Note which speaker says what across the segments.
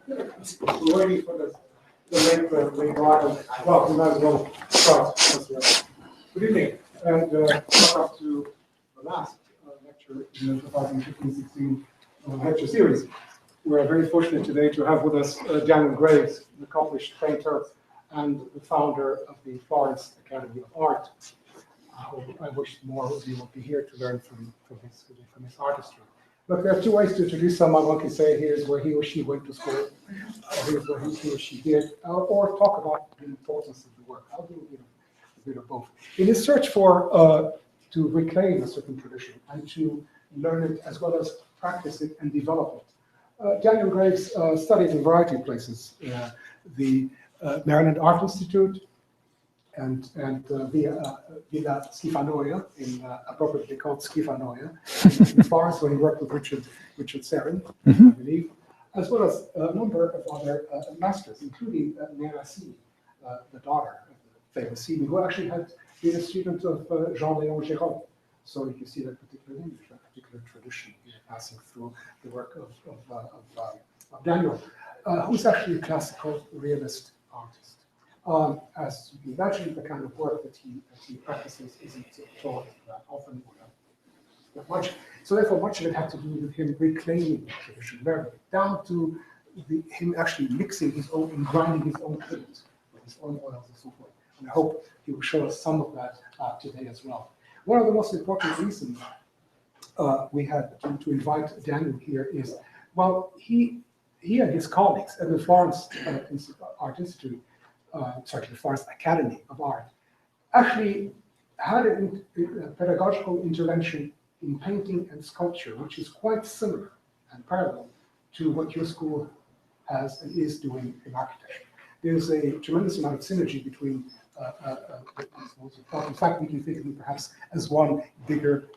Speaker 1: We're waiting for the main drive. Well, we might as well start. Good evening, and welcome to the last lecture in the 2015-16 lecture series. We're very fortunate today to have with us Daniel Graves, an accomplished painter and the founder of the Florence Academy of Art. I wish more of you would be here to learn from his artistry. Look, there are two ways to introduce someone. One can say, here's where he or she went to school, here's what he or she did, or talk about the importance of the work. I'll do a bit of both. In his search for to reclaim a certain tradition and to learn it as well as practice it and develop it, Daniel Graves studied in a variety of places. The Maryland Art Institute, and Villa Schifanoia, appropriately called Schifanoia, in Florence, where he worked with Richard Sargent, I believe, as well as a number of other masters, including Rina Philadelphus, the daughter of the famous Simi, who actually had been a student of Leo Jerome. So you can see that particular image, that particular tradition passing through the work of Daniel, who's actually a classical realist artist. As you can imagine, the kind of work that he practices isn't taught that often or that much. So therefore, much of it had to do with him reclaiming the tradition, down to him actually mixing his own and grinding his own paints with his own oils and so forth. And I hope he will show us some of that today as well. One of the most important reasons we had to invite Daniel here is, well, he and his colleagues at the Florence Art Institute, the Florence Academy of Art, actually had a pedagogical intervention in painting and sculpture, which is quite similar and parallel to what your school has and is doing in architecture. There's a tremendous amount of synergy between in fact, we can think of it perhaps as one bigger,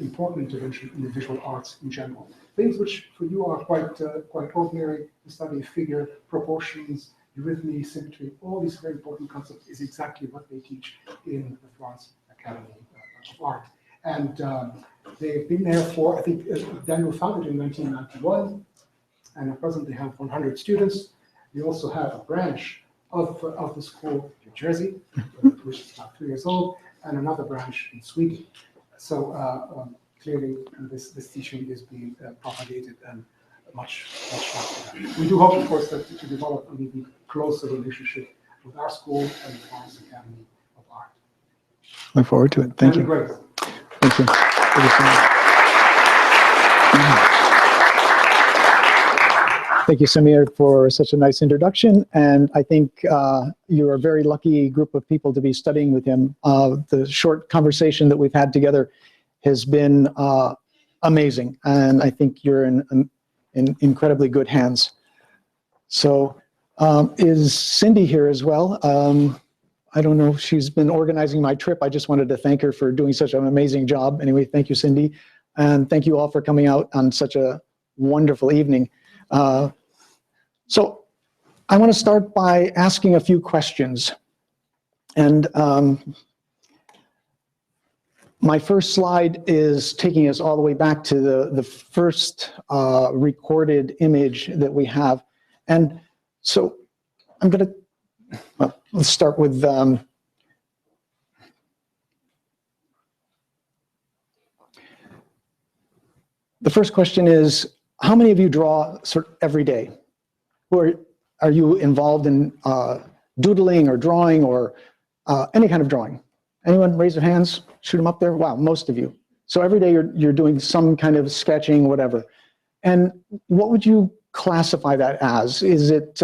Speaker 1: important intervention in the visual arts in general. Things which for you are quite ordinary, the study of figure, proportions, eurythmy, symmetry, all these very important concepts is exactly what they teach in the Florence Academy of Art. And they've been there for, I think, Daniel founded in 1991, and at present they have 100 students. They also have a branch of the school in New Jersey, which is about 3 years old, and another branch in Sweden. So clearly this teaching is being propagated and much faster. We do hope, of course, that to develop an even closer relationship with our school and the Florence Academy of Art.
Speaker 2: Look forward to it. Thank you.
Speaker 1: Great.
Speaker 2: Thank you. Thank you, Samir, for such a nice introduction. And I think you're a very lucky group of people to be studying with him. The short conversation that we've had together has been amazing. And I think you're in incredibly good hands. So is Cindy here as well? I don't know if she's been organizing my trip. I just wanted to thank her for doing such an amazing job. Anyway, thank you, Cindy. And thank you all for coming out on such a wonderful evening. So I want to start by asking a few questions. And my first slide is taking us all the way back to the first recorded image that we have. And so I'm going to, well, let's start with the first question is, how many of you draw sort of every day? Or are you involved in doodling or drawing or any kind of drawing? Anyone raise their hands? Shoot them up there. Wow, most of you. So every day you're doing some kind of sketching, whatever. And what would you classify that as? Is it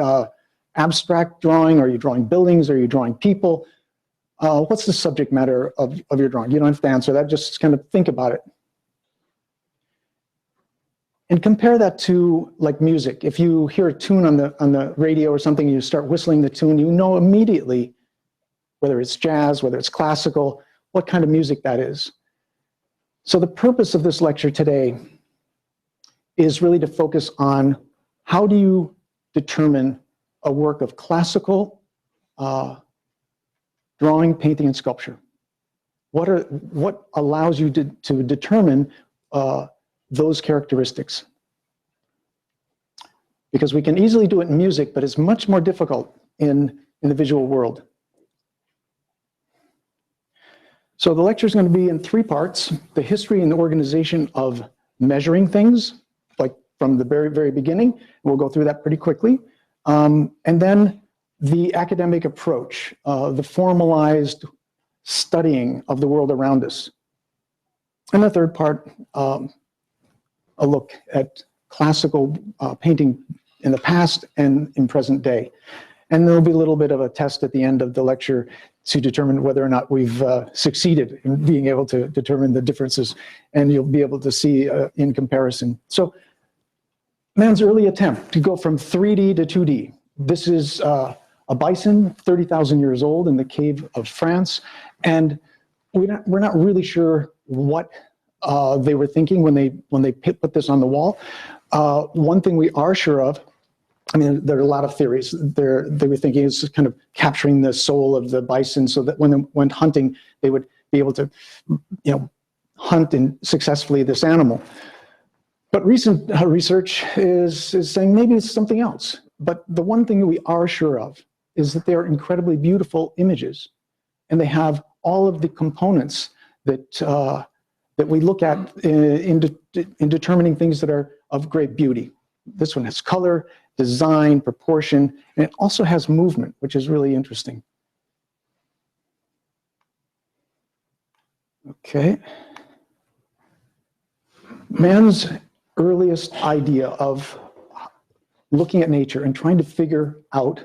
Speaker 2: abstract drawing? Are you drawing buildings? Are you drawing people? What's the subject matter of your drawing? You don't have to answer that. Just kind of think about it. And compare that to like music. If you hear a tune on the radio or something, you start whistling the tune, you know immediately whether it's jazz, whether it's classical, what kind of music that is. So the purpose of this lecture today is really to focus on how do you determine a work of classical drawing, painting, and sculpture. What allows you to determine those characteristics? because we can easily do it in music, but it's much more difficult in the visual world. So the lecture is going to be in 3 parts: the history and the organization of measuring things, like from the very, very beginning. We'll go through that pretty quickly. And then the academic approach, the formalized studying of the world around us. And the third part, a look at classical painting in the past and in present day. And there'll be a little bit of a test at the end of the lecture to determine whether or not we've succeeded in being able to determine the differences, and you'll be able to see in comparison. So man's early attempt to go from 3D to 2D. This is a bison, 30,000 years old, in the cave of France, and we're not really sure what they were thinking when they put this on the wall. One thing we are sure of, I mean, there are a lot of theories. They were thinking it's kind of capturing the soul of the bison, so that when they went hunting, they would be able to, hunt successfully this animal. But recent research is saying maybe it's something else. But the one thing that we are sure of is that they are incredibly beautiful images, and they have all of the components that we look at in determining things that are of great beauty. This one has color, design, proportion, and it also has movement, which is really interesting. Okay. Man's earliest idea of looking at nature and trying to figure out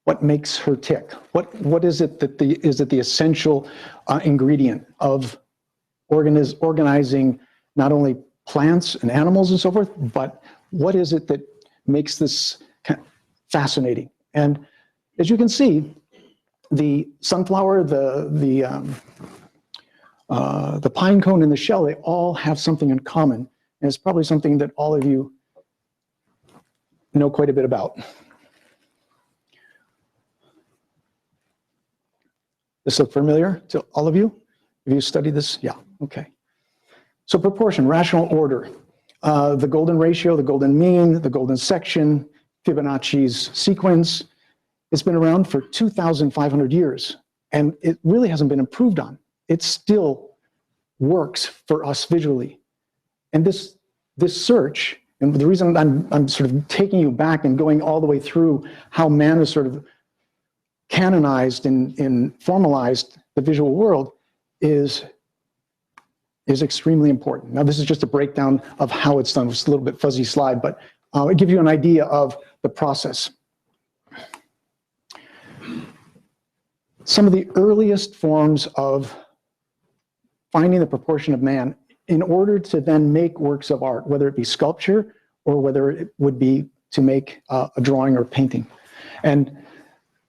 Speaker 2: what makes her tick. What is it that is it the essential ingredient of organizing not only plants and animals and so forth, but what is it that makes this kind of fascinating? And as you can see, the sunflower, the pine cone, and the shell, they all have something in common. And it's probably something that all of you know quite a bit about. This look familiar to all of you? Have you studied this? Yeah, okay. So proportion, rational order, the golden ratio, the golden mean, the golden section, Fibonacci's sequence. It's been around for 2,500 years, and it really hasn't been improved on. It still works for us visually. And this search, and the reason I'm sort of taking you back and going all the way through how man is sort of canonized and formalized the visual world is extremely important. Now, this is just a breakdown of how it's done. It's a little bit fuzzy slide, but it gives you an idea of the process. Some of the earliest forms of finding the proportion of man in order to then make works of art, whether it be sculpture or whether it would be to make a drawing or painting. And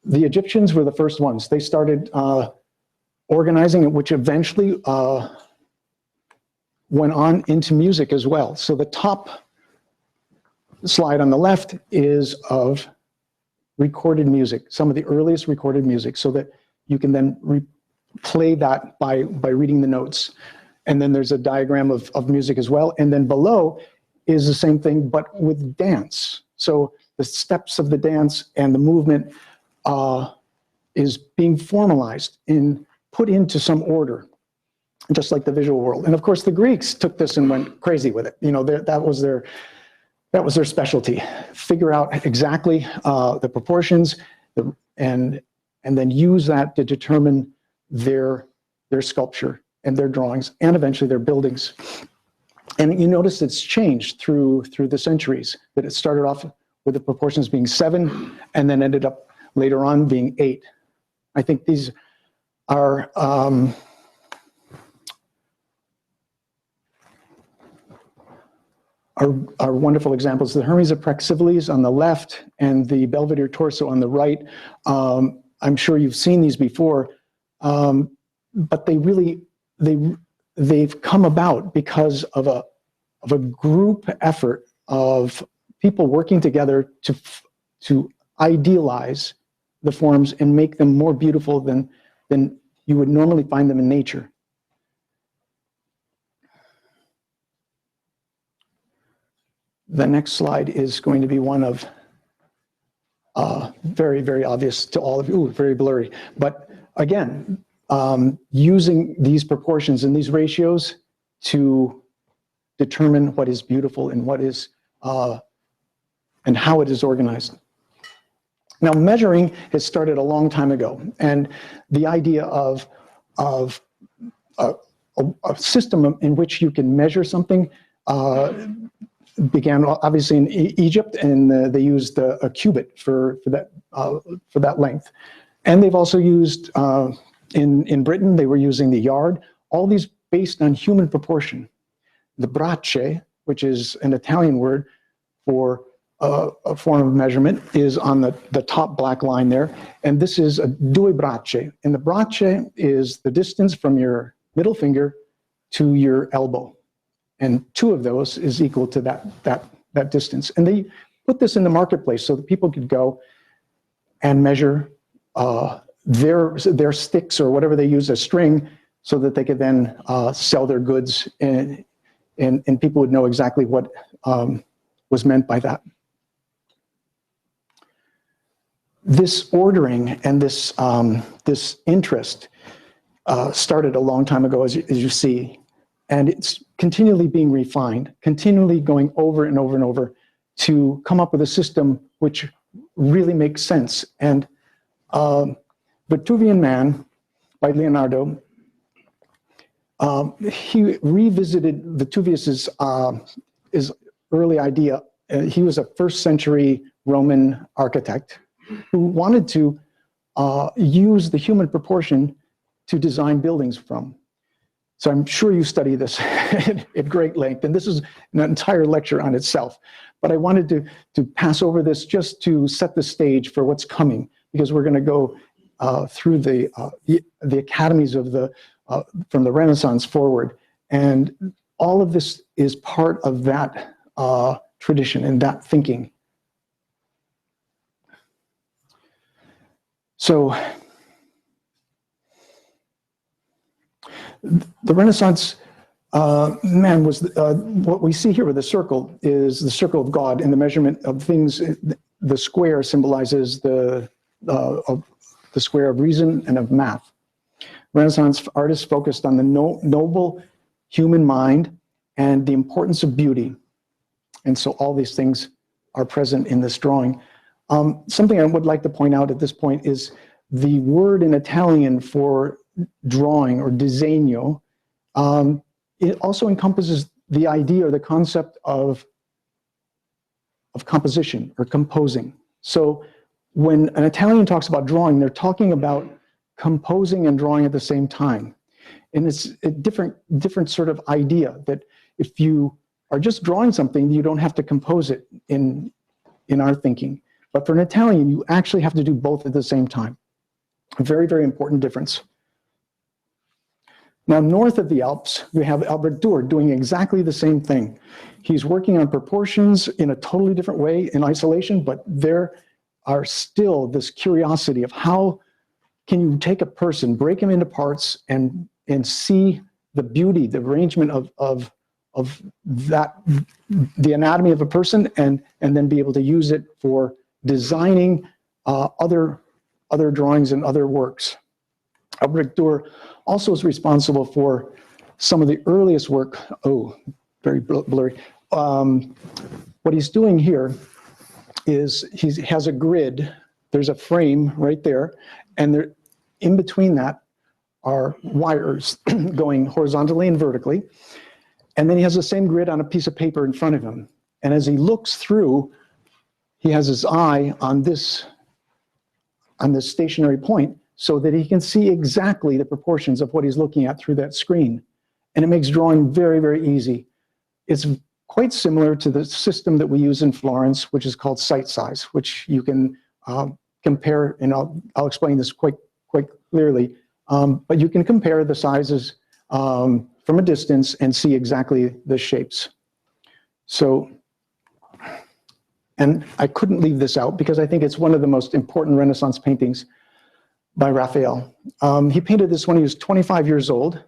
Speaker 2: the Egyptians were the first ones. They started organizing, which eventually went on into music as well. So the top slide on the left is of recorded music, some of the earliest recorded music, so that you can then play that by reading the notes. And then there's a diagram of music as well. And then below is the same thing, but with dance. So the steps of the dance and the movement is being formalized and put into some order, just like the visual world. And of course, the Greeks took this and went crazy with it. That was their specialty. Figure out exactly the proportions, and then use that to determine their sculpture and their drawings, and eventually their buildings. And you notice it's changed through the centuries, that it started off with the proportions being 7, and then ended up later on being 8. I think these are wonderful examples. The Hermes of Praxiteles on the left and the Belvedere torso on the right. I'm sure you've seen these before, but they've come about because of a group effort of people working together to idealize the forms and make them more beautiful than you would normally find them in nature. the next slide is going to be one of very, very obvious to all of you. Ooh, very blurry. But again, using these proportions and these ratios to determine what is beautiful and what is and how it is organized. Now, measuring has started a long time ago, and the idea of a system in which you can measure something began obviously in Egypt, and they used a cubit for that length. And they've also used in Britain, they were using the yard. All these based on human proportion. The braccia, which is an Italian word for a form of measurement, is on the top black line there. And this is a due braccia. And the braccia is the distance from your middle finger to your elbow. And 2 of those is equal to that distance. And they put this in the marketplace so that people could go and measure their sticks or whatever they use as string, so that they could then sell their goods, and people would know exactly what was meant by that. This ordering and this interest started a long time ago, as you see, and it's continually being refined, continually going over and over and over to come up with a system which really makes sense. And Vitruvian Man by Leonardo, he revisited Vitruvius's his early idea. He was a 1st century Roman architect who wanted to use the human proportion to design buildings from. So I'm sure you study this at great length, and this is an entire lecture on itself. But I wanted to pass over this just to set the stage for what's coming, because we're going to go through the academies of from the Renaissance forward, and all of this is part of that tradition and that thinking. So the Renaissance man was what we see here with the circle is the circle of God, and the measurement of things. The square symbolizes the square of reason and of math. Renaissance artists focused on the noble human mind and the importance of beauty. And so all these things are present in this drawing. Something I would like to point out at this point is the word in Italian for drawing, or disegno. It also encompasses the idea or the concept of composition or composing. So when an Italian talks about drawing, they're talking about composing and drawing at the same time. And it's a different sort of idea, that if you are just drawing something, you don't have to compose it in our thinking. But for an Italian, you actually have to do both at the same time. A very, very important difference. Now, north of the Alps, we have Albrecht Dürer doing exactly the same thing. He's working on proportions in a totally different way in isolation, but there are still this curiosity of how can you take a person, break him into parts, and see the beauty, the arrangement of that, the anatomy of a person, and then be able to use it for designing other drawings and other works. Albrecht Dürer also is responsible for some of the earliest work. Oh, very blurry. What he's doing here is he has a grid. There's a frame right there, and there, in between that are wires going horizontally and vertically. And then he has the same grid on a piece of paper in front of him. And as he looks through, he has his eye on this stationary point, so that he can see exactly the proportions of what he's looking at through that screen. And it makes drawing very, very easy. It's quite similar to the system that we use in Florence, which is called sight size, which you can compare, and I'll explain this quite clearly, but you can compare the sizes from a distance and see exactly the shapes. So, and I couldn't leave this out because I think it's one of the most important Renaissance paintings by Raphael. He painted this when he was 25 years old,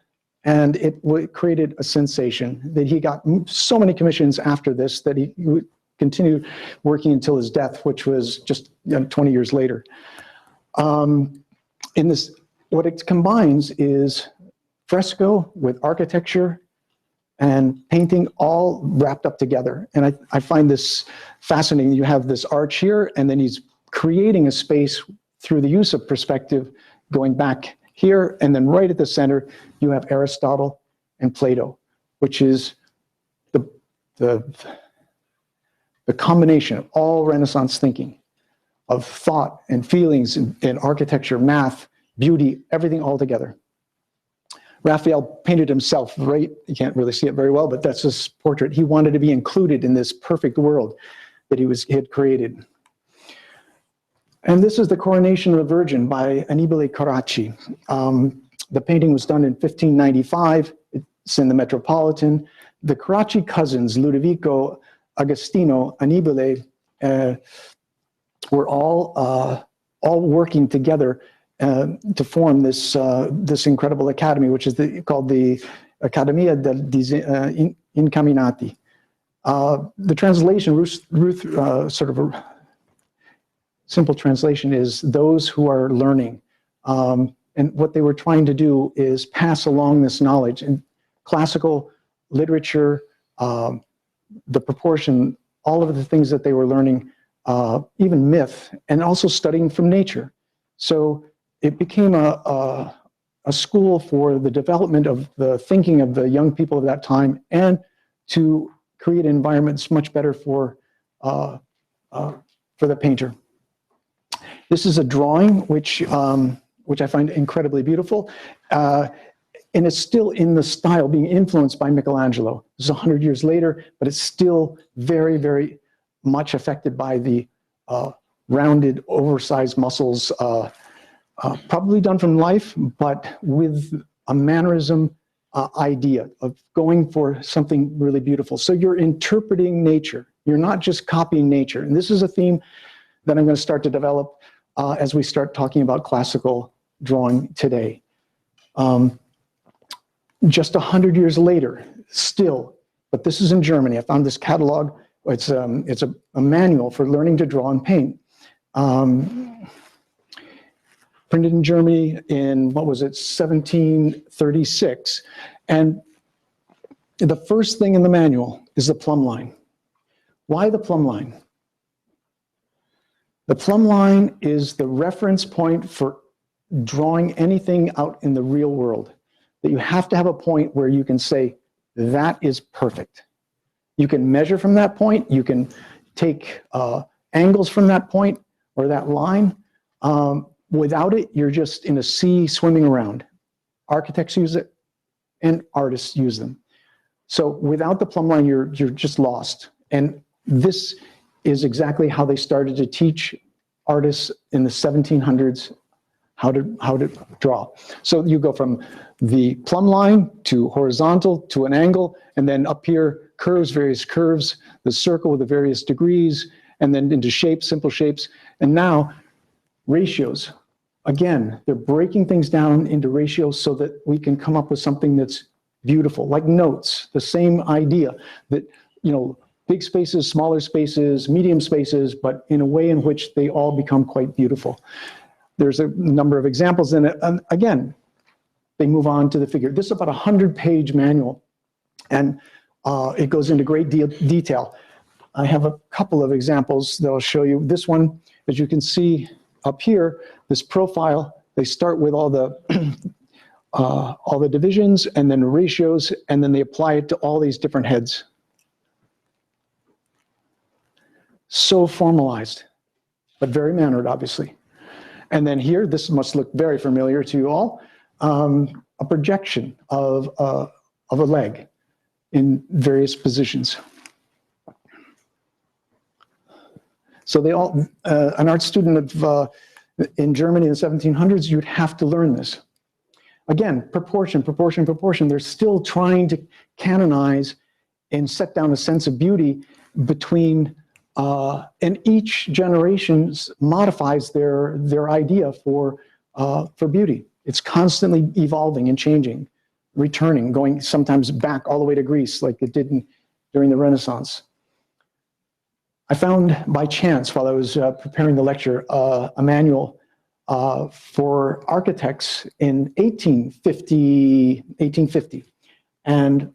Speaker 2: And it created a sensation that he got so many commissions after this that he would continue working until his death, which was just 20 years later. In this, what it combines is fresco with architecture and painting all wrapped up together. And I find this fascinating. You have this arch here, and then he's creating a space through the use of perspective going back here, and then right at the center, you have Aristotle and Plato, which is the combination of all Renaissance thinking, of thought and feelings and architecture, math, beauty, everything all together. Raphael painted himself, right? You can't really see it very well, but that's his portrait. He wanted to be included in this perfect world that he had created. And this is the Coronation of the Virgin by Annibale Carracci. The painting was done in 1595. It's in the Metropolitan. The Carracci cousins, Ludovico, Agostino, Annibale, were all working together to form this incredible academy, which is called the Accademia degli Incaminati. The translation, Ruth sort of a simple translation, is those who are learning. And what they were trying to do is pass along this knowledge. And classical literature, the proportion, all of the things that they were learning, even myth, and also studying from nature. So it became a school for the development of the thinking of the young people of that time, and to create environments much better for the painter. This is a drawing which I find incredibly beautiful, and it's still in the style, being influenced by Michelangelo. This is 100 years later, but it's still very, very much affected by the rounded, oversized muscles, probably done from life, but with a mannerism idea of going for something really beautiful. So you're interpreting nature. You're not just copying nature. And this is a theme that I'm going to start to develop as we start talking about classical drawing today. Just 100 years later, still, but this is in Germany. I found this catalog. It's a manual for learning to draw and paint. Printed in Germany in, what was it, 1736. And the first thing in the manual is the plumb line. Why the plumb line? The plumb line is the reference point for drawing anything out in the real world. That you have to have a point where you can say, that is perfect. You can measure from that point. You can take angles from that point or that line. Without it, you're just in a sea swimming around. Architects use it, and artists use them. So without the plumb line, you're just lost. And this is exactly how they started to teach artists in the 1700s how to draw. So you go from the plumb line to horizontal to an angle, and then up here, curves, various curves, the circle with the various degrees, and then into shapes, simple shapes. And now, ratios. Again, they're breaking things down into ratios so that we can come up with something that's beautiful, like notes, the same idea that, you know, big spaces, smaller spaces, medium spaces, but in a way in which they all become quite beautiful. There's a number of examples in it. And again, they move on to the figure. This is about a 100-page manual, and it goes into great detail. I have a couple of examples that I'll show you. This one, as you can see up here, this profile, they start with all the divisions and then ratios, and then they apply it to all these different heads. So formalized, but very mannered, obviously. And then here, this must look very familiar to you all, a projection of a leg in various positions. So they all, an art student of, in Germany in the 1700s, you'd have to learn this. Again, proportion, proportion, proportion. They're still trying to canonize and set down a sense of beauty between, and each generation modifies their idea for beauty. It's constantly evolving and changing. returning, going sometimes back all the way to Greece, like it did during the Renaissance. I found by chance, while I was preparing the lecture, a manual for architects in 1850. And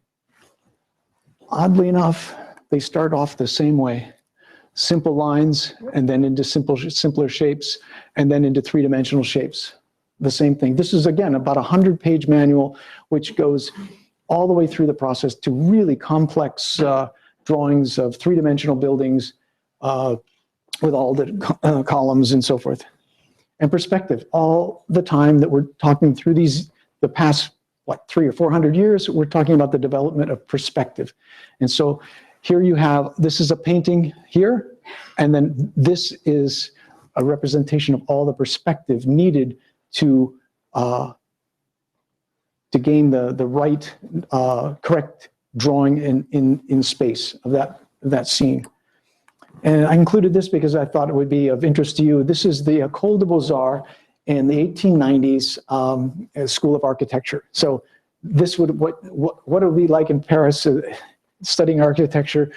Speaker 2: oddly enough, they start off the same way. Simple lines, and then into simpler shapes, and then into three-dimensional shapes. The same thing. This is, again, about a 100-page manual, which goes all the way through the process to really complex drawings of three-dimensional buildings with all the columns and so forth. And perspective. All the time that we're talking through the past, what, 300 or 400 years, we're talking about the development of perspective. And so here you have, this is a painting here, and then this is a representation of all the perspective needed to gain the right, correct drawing in space of that scene. And I included this because I thought it would be of interest to you. This is the Col de Bazaar in the 1890s School of Architecture. So this would, what it would be like in Paris studying architecture.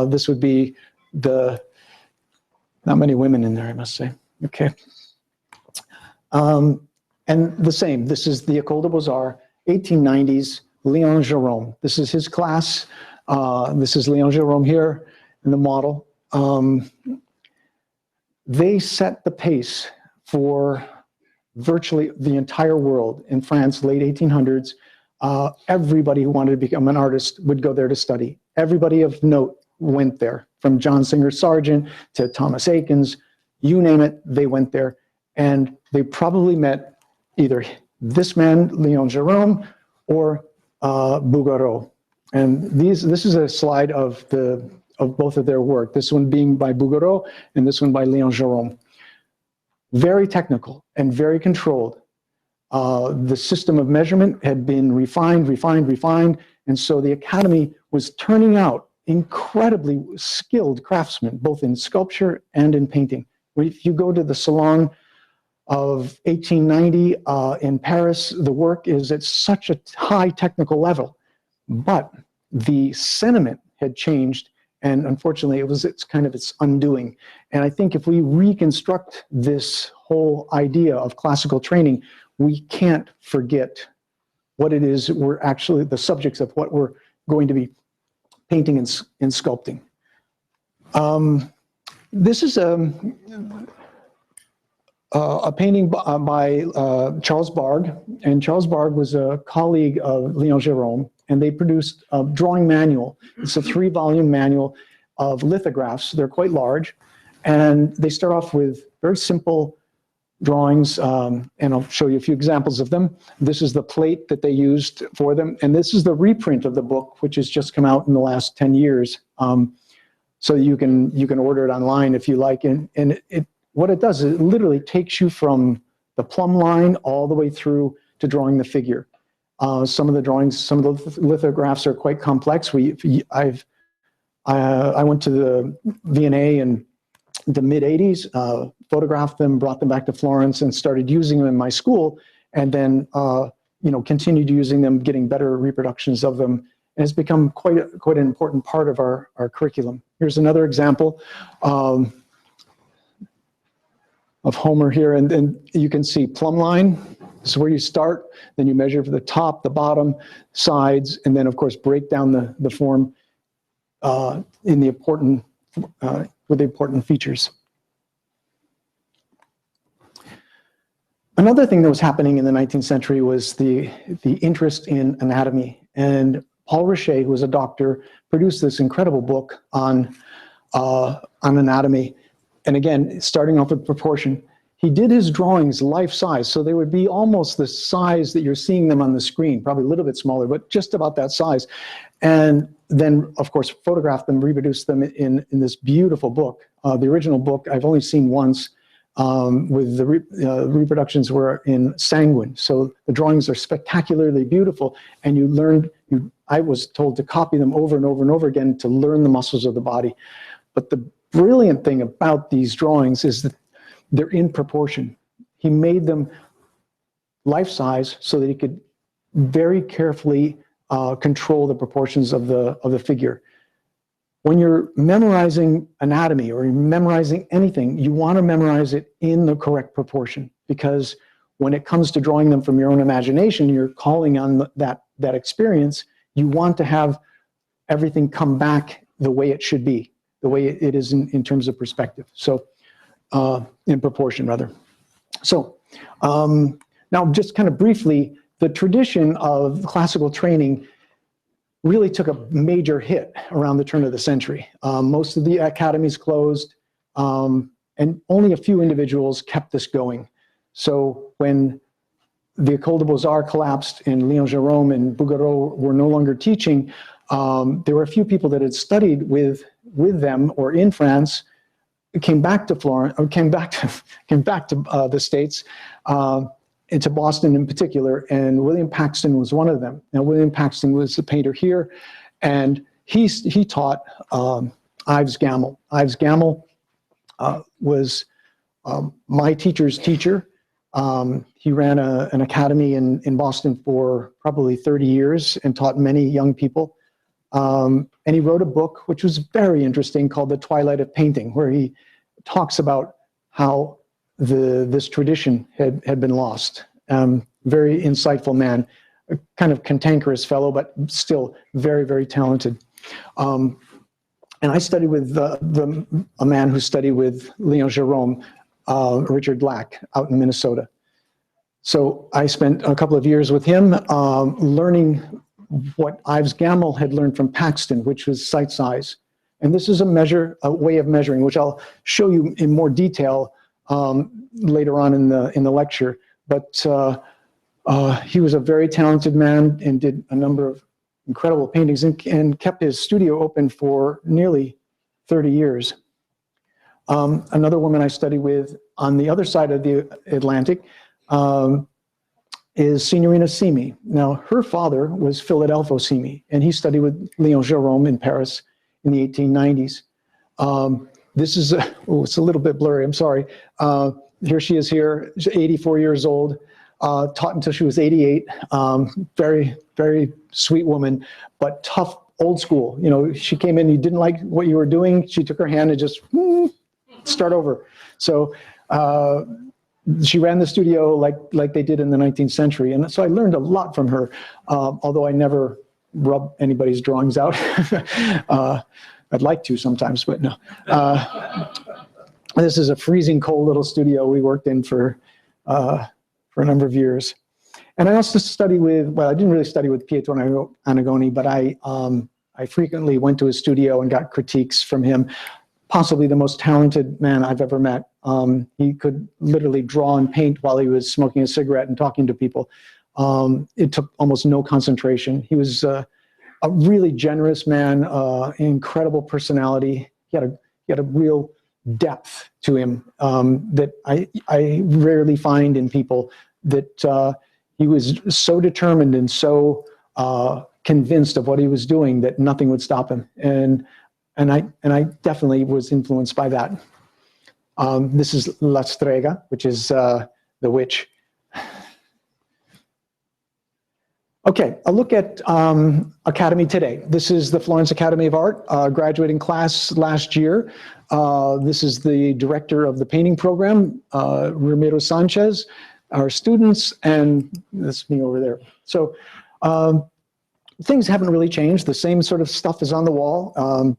Speaker 2: This would be not many women in there, I must say. Okay. And the same, this is the Col de Bazaar, 1890s, Leo Jerome. This is his class. This is Leo Jerome here in the model. They set the pace for virtually the entire world. In France, late 1800s, everybody who wanted to become an artist would go there to study. Everybody of note went there, from John Singer Sargent to Thomas Eakins, you name it, they went there. And they probably met either this man, Leo Jerome, or Bouguereau. And this is a slide of both of their work, this one being by Bouguereau and this one by Leo Jerome. Very technical and very controlled. The system of measurement had been refined, and so the Academy was turning out incredibly skilled craftsmen, both in sculpture and in painting. If you go to the Salon of 1890 in Paris, the work is at such a high technical level, but the sentiment had changed, and unfortunately it's kind of its undoing. And I think if we reconstruct this whole idea of classical training, we can't forget what it is we're actually, the subjects of what we're going to be painting and sculpting. This is a painting by Charles Bargue, and Charles Bargue was a colleague of Leo Jerome, and they produced a drawing manual. It's a 3-volume manual of lithographs. They're quite large, and they start off with very simple drawings, and I'll show you a few examples of them. This is the plate that they used for them, and this is the reprint of the book, which has just come out in the last 10 years. So you can order it online if you like, and what it does is it literally takes you from the plumb line all the way through to drawing the figure. Some of the drawings, some of the lithographs are quite complex. I went to the V&A in the mid-'80s, photographed them, brought them back to Florence, and started using them in my school, and then continued using them, getting better reproductions of them, and it's become quite an important part of our curriculum. Here's another example of Homer here, and you can see plumb line. This is where you start, then you measure for the top, the bottom, sides, and then of course break down the form with the important features. Another thing that was happening in the 19th century was the interest in anatomy, and Paul Richer, who was a doctor, produced this incredible book on anatomy. And again, starting off with proportion, he did his drawings life-size, so they would be almost the size that you're seeing them on the screen, probably a little bit smaller, but just about that size. And then, of course, photographed them, reproduced them in this beautiful book. The original book I've only seen once, with the reproductions were in sanguine. So the drawings are spectacularly beautiful, and I was told to copy them over and over and over again to learn the muscles of the body. But the brilliant thing about these drawings is that they're in proportion. He made them life-size so that he could very carefully control the proportions of the figure. When you're memorizing anatomy or you're memorizing anything, you want to memorize it in the correct proportion, because when it comes to drawing them from your own imagination, you're calling on that experience. You want to have everything come back the way it should be, the way it is in terms of perspective. So, in proportion, rather. So, now just kind of briefly, the tradition of classical training really took a major hit around the turn of the century. Most of the academies closed, and only a few individuals kept this going. So when the Col de Bazaar collapsed and Leo Jerome and Bouguereau were no longer teaching, there were a few people that had studied with them or in France, came back to Florence, or came back to the States, into Boston in particular, and William Paxton was one of them. Now, William Paxton was a painter here, and he taught Ives Gammel. Ives Gammel was my teacher's teacher. He ran an academy in Boston for probably 30 years and taught many young people. And he wrote a book which was very interesting called The Twilight of Painting, where he talks about how this tradition had been lost. Very insightful man, a kind of cantankerous fellow, but still very, very talented. And I studied with a man who studied with Leo Jerome, Rupert Black, out in Minnesota. So I spent a couple of years with him learning what Ives Gammel had learned from Paxton, which was sight size. And this is a way of measuring, which I'll show you in more detail later on in the lecture. But he was a very talented man and did a number of incredible paintings and kept his studio open for nearly 30 years. Another woman I study with on the other side of the Atlantic is Signorina Simi. Now, her father was Philadelphus Simi, and he studied with Leo Jerome in Paris in the 1890s. This is, it's a little bit blurry, I'm sorry. Here she is here, she's 84 years old, taught until she was 88. Very, very sweet woman, but tough, old school. You know, she came in, you didn't like what you were doing, she took her hand and just start over. So she ran the studio like they did in the 19th century. And so I learned a lot from her, although I never rub anybody's drawings out. I'd like to sometimes, but no. This is a freezing cold little studio we worked in for a number of years. And I also studied with, well, I didn't really study with Pietro Annigoni, but I frequently went to his studio and got critiques from him. Possibly the most talented man I've ever met. He could literally draw and paint while he was smoking a cigarette and talking to people. It took almost no concentration. He was a really generous man, incredible personality. He had a real depth to him that I rarely find in people. That he was so determined and so convinced of what he was doing that nothing would stop him. And I definitely was influenced by that. This is La Strega, which is the witch. Okay, a look at Academy today. This is the Florence Academy of Art, graduating class last year. This is the director of the painting program, Ramiro Sanchez, our students, and that's me over there. So things haven't really changed. The same sort of stuff is on the wall.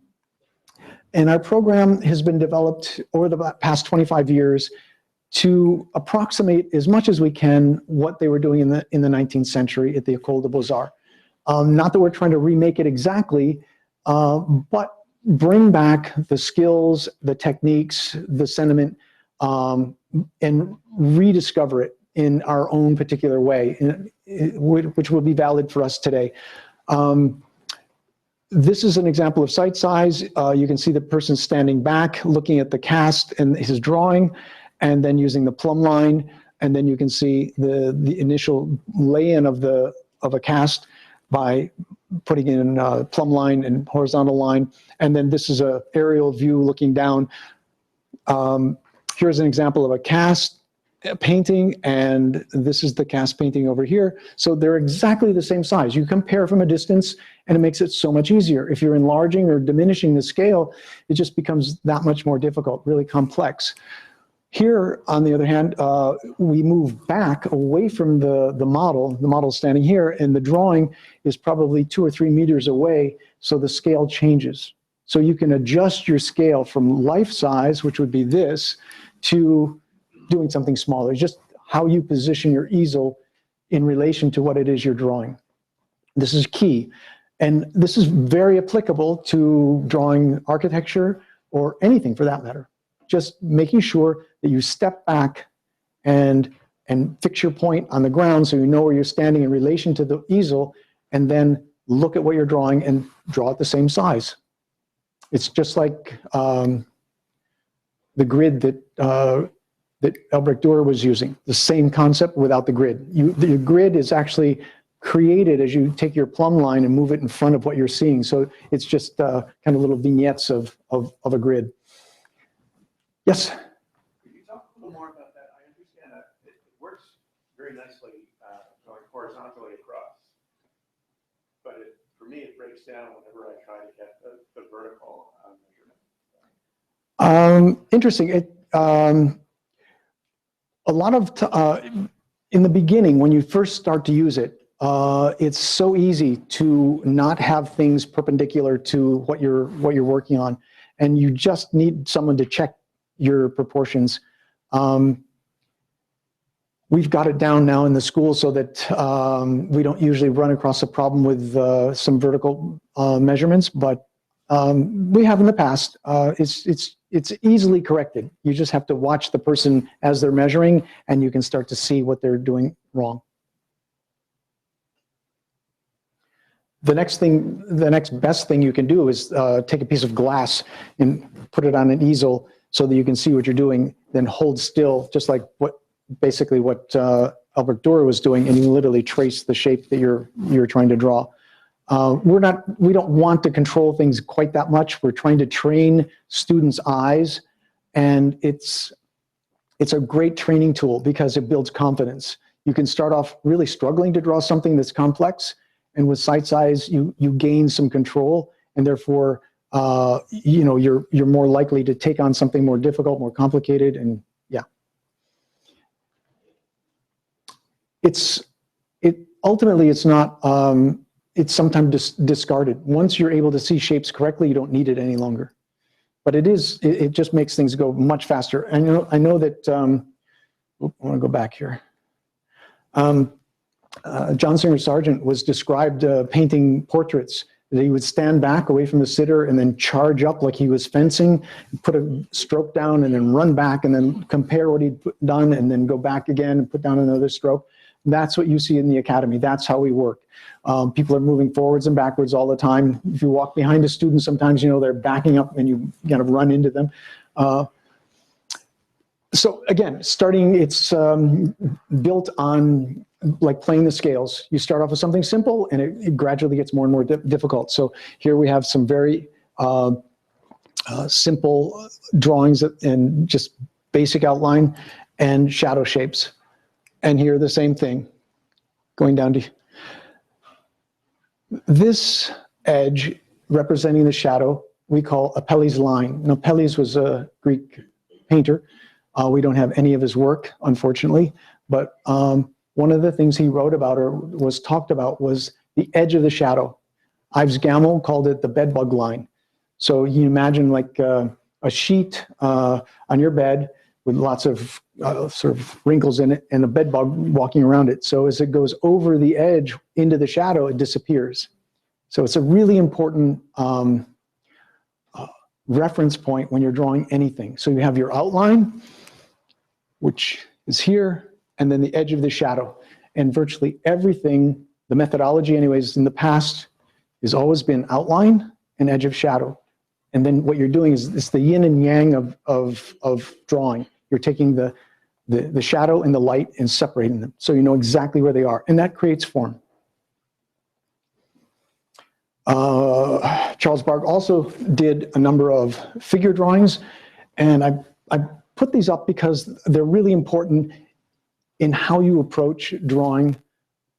Speaker 2: And our program has been developed over the past 25 years to approximate as much as we can what they were doing in the 19th century at the Col de Bazaar. Not that we're trying to remake it exactly, but bring back the skills, the techniques, the sentiment, and rediscover it in our own particular way, which will be valid for us today. This is an example of sight size. You can see the person standing back, looking at the cast and his drawing, and then using the plumb line. And then you can see the initial lay-in of a cast by putting in a plumb line and horizontal line. And then this is an aerial view looking down. Here's an example of a cast painting, and this is the cast painting over here. So they're exactly the same size. You compare from a distance, and it makes it so much easier. If you're enlarging or diminishing the scale, it just becomes that much more difficult, really complex. Here, on the other hand, we move back away from the model. The model's standing here, and the drawing is probably 2 or 3 meters away, so the scale changes. So you can adjust your scale from life size, which would be this, to doing something smaller, just how you position your easel in relation to what it is you're drawing. This is key. And this is very applicable to drawing architecture or anything for that matter. Just making sure that you step back and fix your point on the ground so you know where you're standing in relation to the easel, and then look at what you're drawing and draw it the same size. It's just like the grid that Albrecht Dürer was using, the same concept without the grid. The grid is actually created as you take your plumb line and move it in front of what you're seeing. So it's just kind of little vignettes of a grid. Yes?
Speaker 3: Could you talk a little more about that? I understand that it works very nicely going horizontally across, but for me it breaks down whenever I try to get the vertical measurement.
Speaker 2: Interesting. A lot of, in the beginning, when you first start to use it, it's so easy to not have things perpendicular to what you're working on, and you just need someone to check your proportions. We've got it down now in the school so that we don't usually run across a problem with some vertical measurements, but we have in the past. It's easily corrected. You just have to watch the person as they're measuring, and you can start to see what they're doing wrong. The next best thing you can do is take a piece of glass and put it on an easel so that you can see what you're doing, then hold still, just like basically what Albrecht Dürer was doing, and you literally trace the shape that you're trying to draw. We don't want to control things quite that much. We're trying to train students' eyes, and it's a great training tool because it builds confidence. You can start off really struggling to draw something that's complex, and with sight size, you gain some control, and therefore, you're more likely to take on something more difficult, more complicated, and yeah. Ultimately, it's not. It's sometimes discarded. Once you're able to see shapes correctly, you don't need it any longer. But it just makes things go much faster. And I know that, I want to go back here. John Singer Sargent was described painting portraits, that he would stand back away from the sitter and then charge up like he was fencing, put a stroke down and then run back and then compare what he'd done and then go back again and put down another stroke. That's what you see in the academy. That's how we work. People are moving forwards and backwards all the time. If you walk behind a student, sometimes they're backing up and you kind of run into them. So again, it's built on like playing the scales. You start off with something simple and it gradually gets more and more difficult. So here we have some very simple drawings and just basic outline and shadow shapes. And here the same thing, going down to this edge representing the shadow, we call Apelles' line. Now, Apelles was a Greek painter. We don't have any of his work, unfortunately, but one of the things he wrote about or was talked about was the edge of the shadow. Ives Gammel called it the bedbug line. So you imagine like a sheet on your bed with lots of sort of wrinkles in it and a bed bug walking around it. So as it goes over the edge into the shadow, it disappears. So it's a really important reference point when you're drawing anything. So you have your outline, which is here, and then the edge of the shadow. And virtually everything, the methodology anyways, in the past has always been outline and edge of shadow. And then what you're doing is it's the yin and yang of drawing. You're taking the shadow and the light and separating them so you know exactly where they are, and that creates form. Charles Barg also did a number of figure drawings, and I put these up because they're really important in how you approach drawing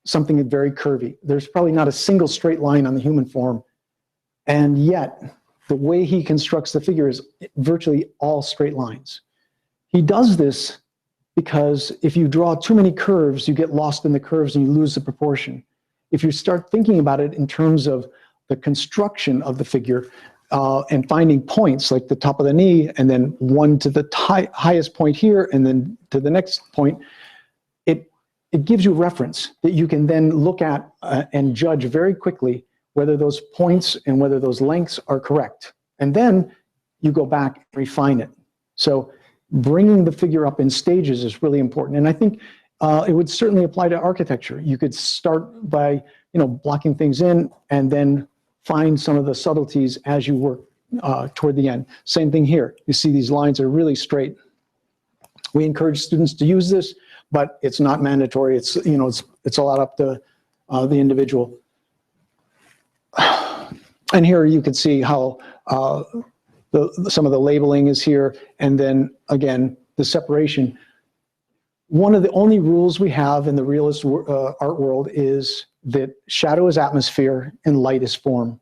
Speaker 2: something very curvy. There's probably not a single straight line on the human form, and yet the way he constructs the figure is virtually all straight lines. He does this because if you draw too many curves, you get lost in the curves and you lose the proportion. If you start thinking about it in terms of the construction of the figure and finding points like the top of the knee and then one to the highest point here and then to the next point, it gives you reference that you can then look at and judge very quickly whether those points and whether those lengths are correct. And then you go back and refine it. So bringing the figure up in stages is really important. And I think it would certainly apply to architecture. You could start by, blocking things in and then find some of the subtleties as you work toward the end. Same thing here. You see these lines are really straight. We encourage students to use this, but it's not mandatory. It's a lot up to the individual. And here you can see how some of the labeling is here, and then again the separation. One of the only rules we have in the realist art world is that shadow is atmosphere and light is form.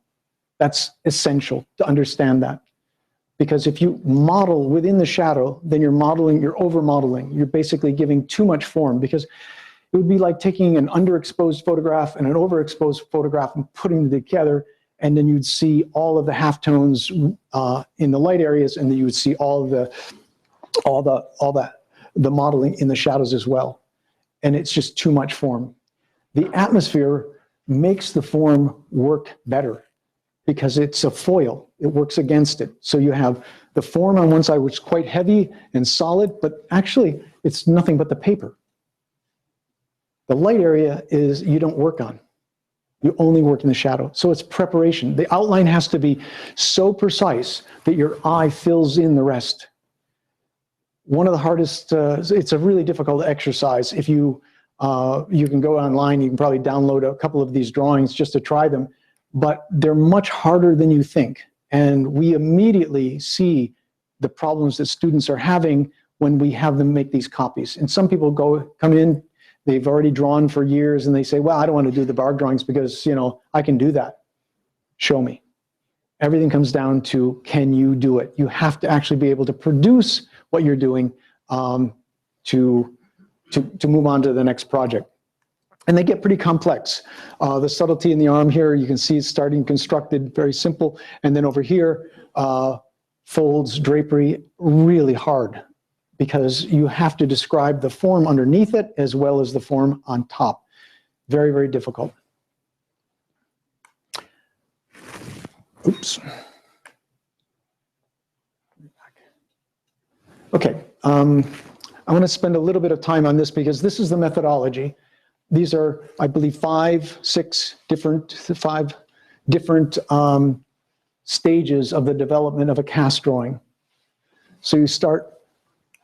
Speaker 2: That's essential to understand that. Because if you model within the shadow, then you're over-modeling. You're basically giving too much form, because it would be like taking an underexposed photograph and an overexposed photograph and putting them together, and then you'd see all of the halftones in the light areas, and then you would see all the modeling in the shadows as well. And it's just too much form. The atmosphere makes the form work better, because it's a foil. It works against it. So you have the form on one side, which is quite heavy and solid, but actually it's nothing but the paper. The light area is you don't work on. You only work in the shadow. So it's preparation. The outline has to be so precise that your eye fills in the rest. One of the hardest, it's a really difficult exercise. If you can go online, you can probably download a couple of these drawings just to try them. But they're much harder than you think. And we immediately see the problems that students are having when we have them make these copies. And some people come in, they've already drawn for years, and they say, well, I don't want to do the bar drawings because, I can do that. Show me. Everything comes down to, can you do it? You have to actually be able to produce what you're doing to move on to the next project. And they get pretty complex. The subtlety in the arm here, you can see it's starting constructed, very simple. And then over here, folds, drapery, really hard, because you have to describe the form underneath it as well as the form on top. Very, very difficult. Oops. Okay, I want to spend a little bit of time on this because this is the methodology. These are, I believe, five different stages of the development of a cast drawing. So you start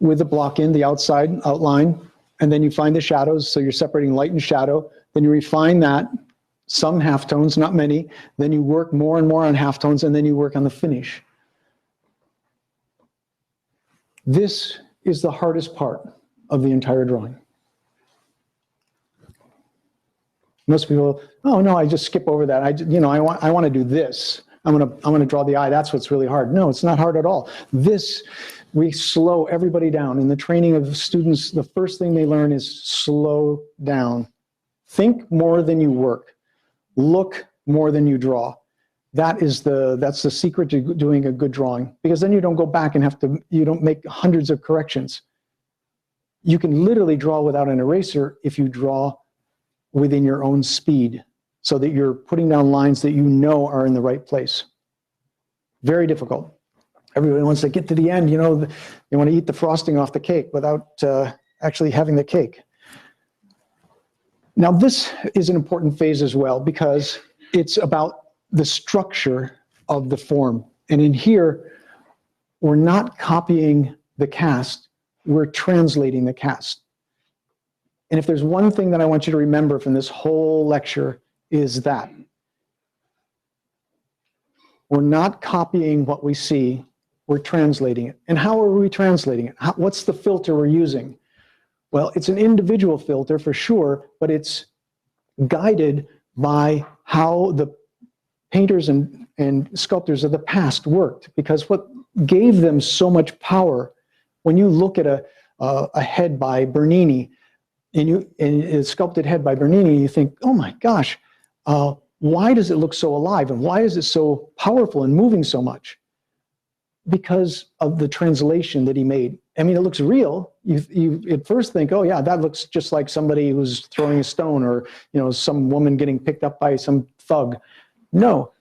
Speaker 2: with the block in, the outside outline, and then you find the shadows. So you're separating light and shadow. Then you refine that, some halftones, not many. Then you work more and more on halftones, and then you work on the finish. This is the hardest part of the entire drawing. Most people, oh no, I just skip over that. I want to do this. I'm gonna draw the eye. That's what's really hard. No, it's not hard at all. We slow everybody down. In the training of students, the first thing they learn is slow down. Think more than you work. Look more than you draw. That's the secret to doing a good drawing, because then you don't go back and you don't make hundreds of corrections. You can literally draw without an eraser if you draw within your own speed, so that you're putting down lines that you know are in the right place. Very difficult. Everybody wants to get to the end, they want to eat the frosting off the cake without actually having the cake. Now this is an important phase as well, because it's about the structure of the form. And in here, we're not copying the cast, we're translating the cast. And if there's one thing that I want you to remember from this whole lecture, is that we're not copying what we see, we're translating it. And how are we translating it? What's the filter we're using? Well, it's an individual filter for sure, but it's guided by how the painters and sculptors of the past worked, because what gave them so much power, when you look at a head by Bernini, and a sculpted head by Bernini, you think, oh my gosh, why does it look so alive, and why is it so powerful and moving so much? Because of the translation that he made. I mean, it looks real. You at first think, oh yeah, that looks just like somebody who's throwing a stone, or some woman getting picked up by some thug. No.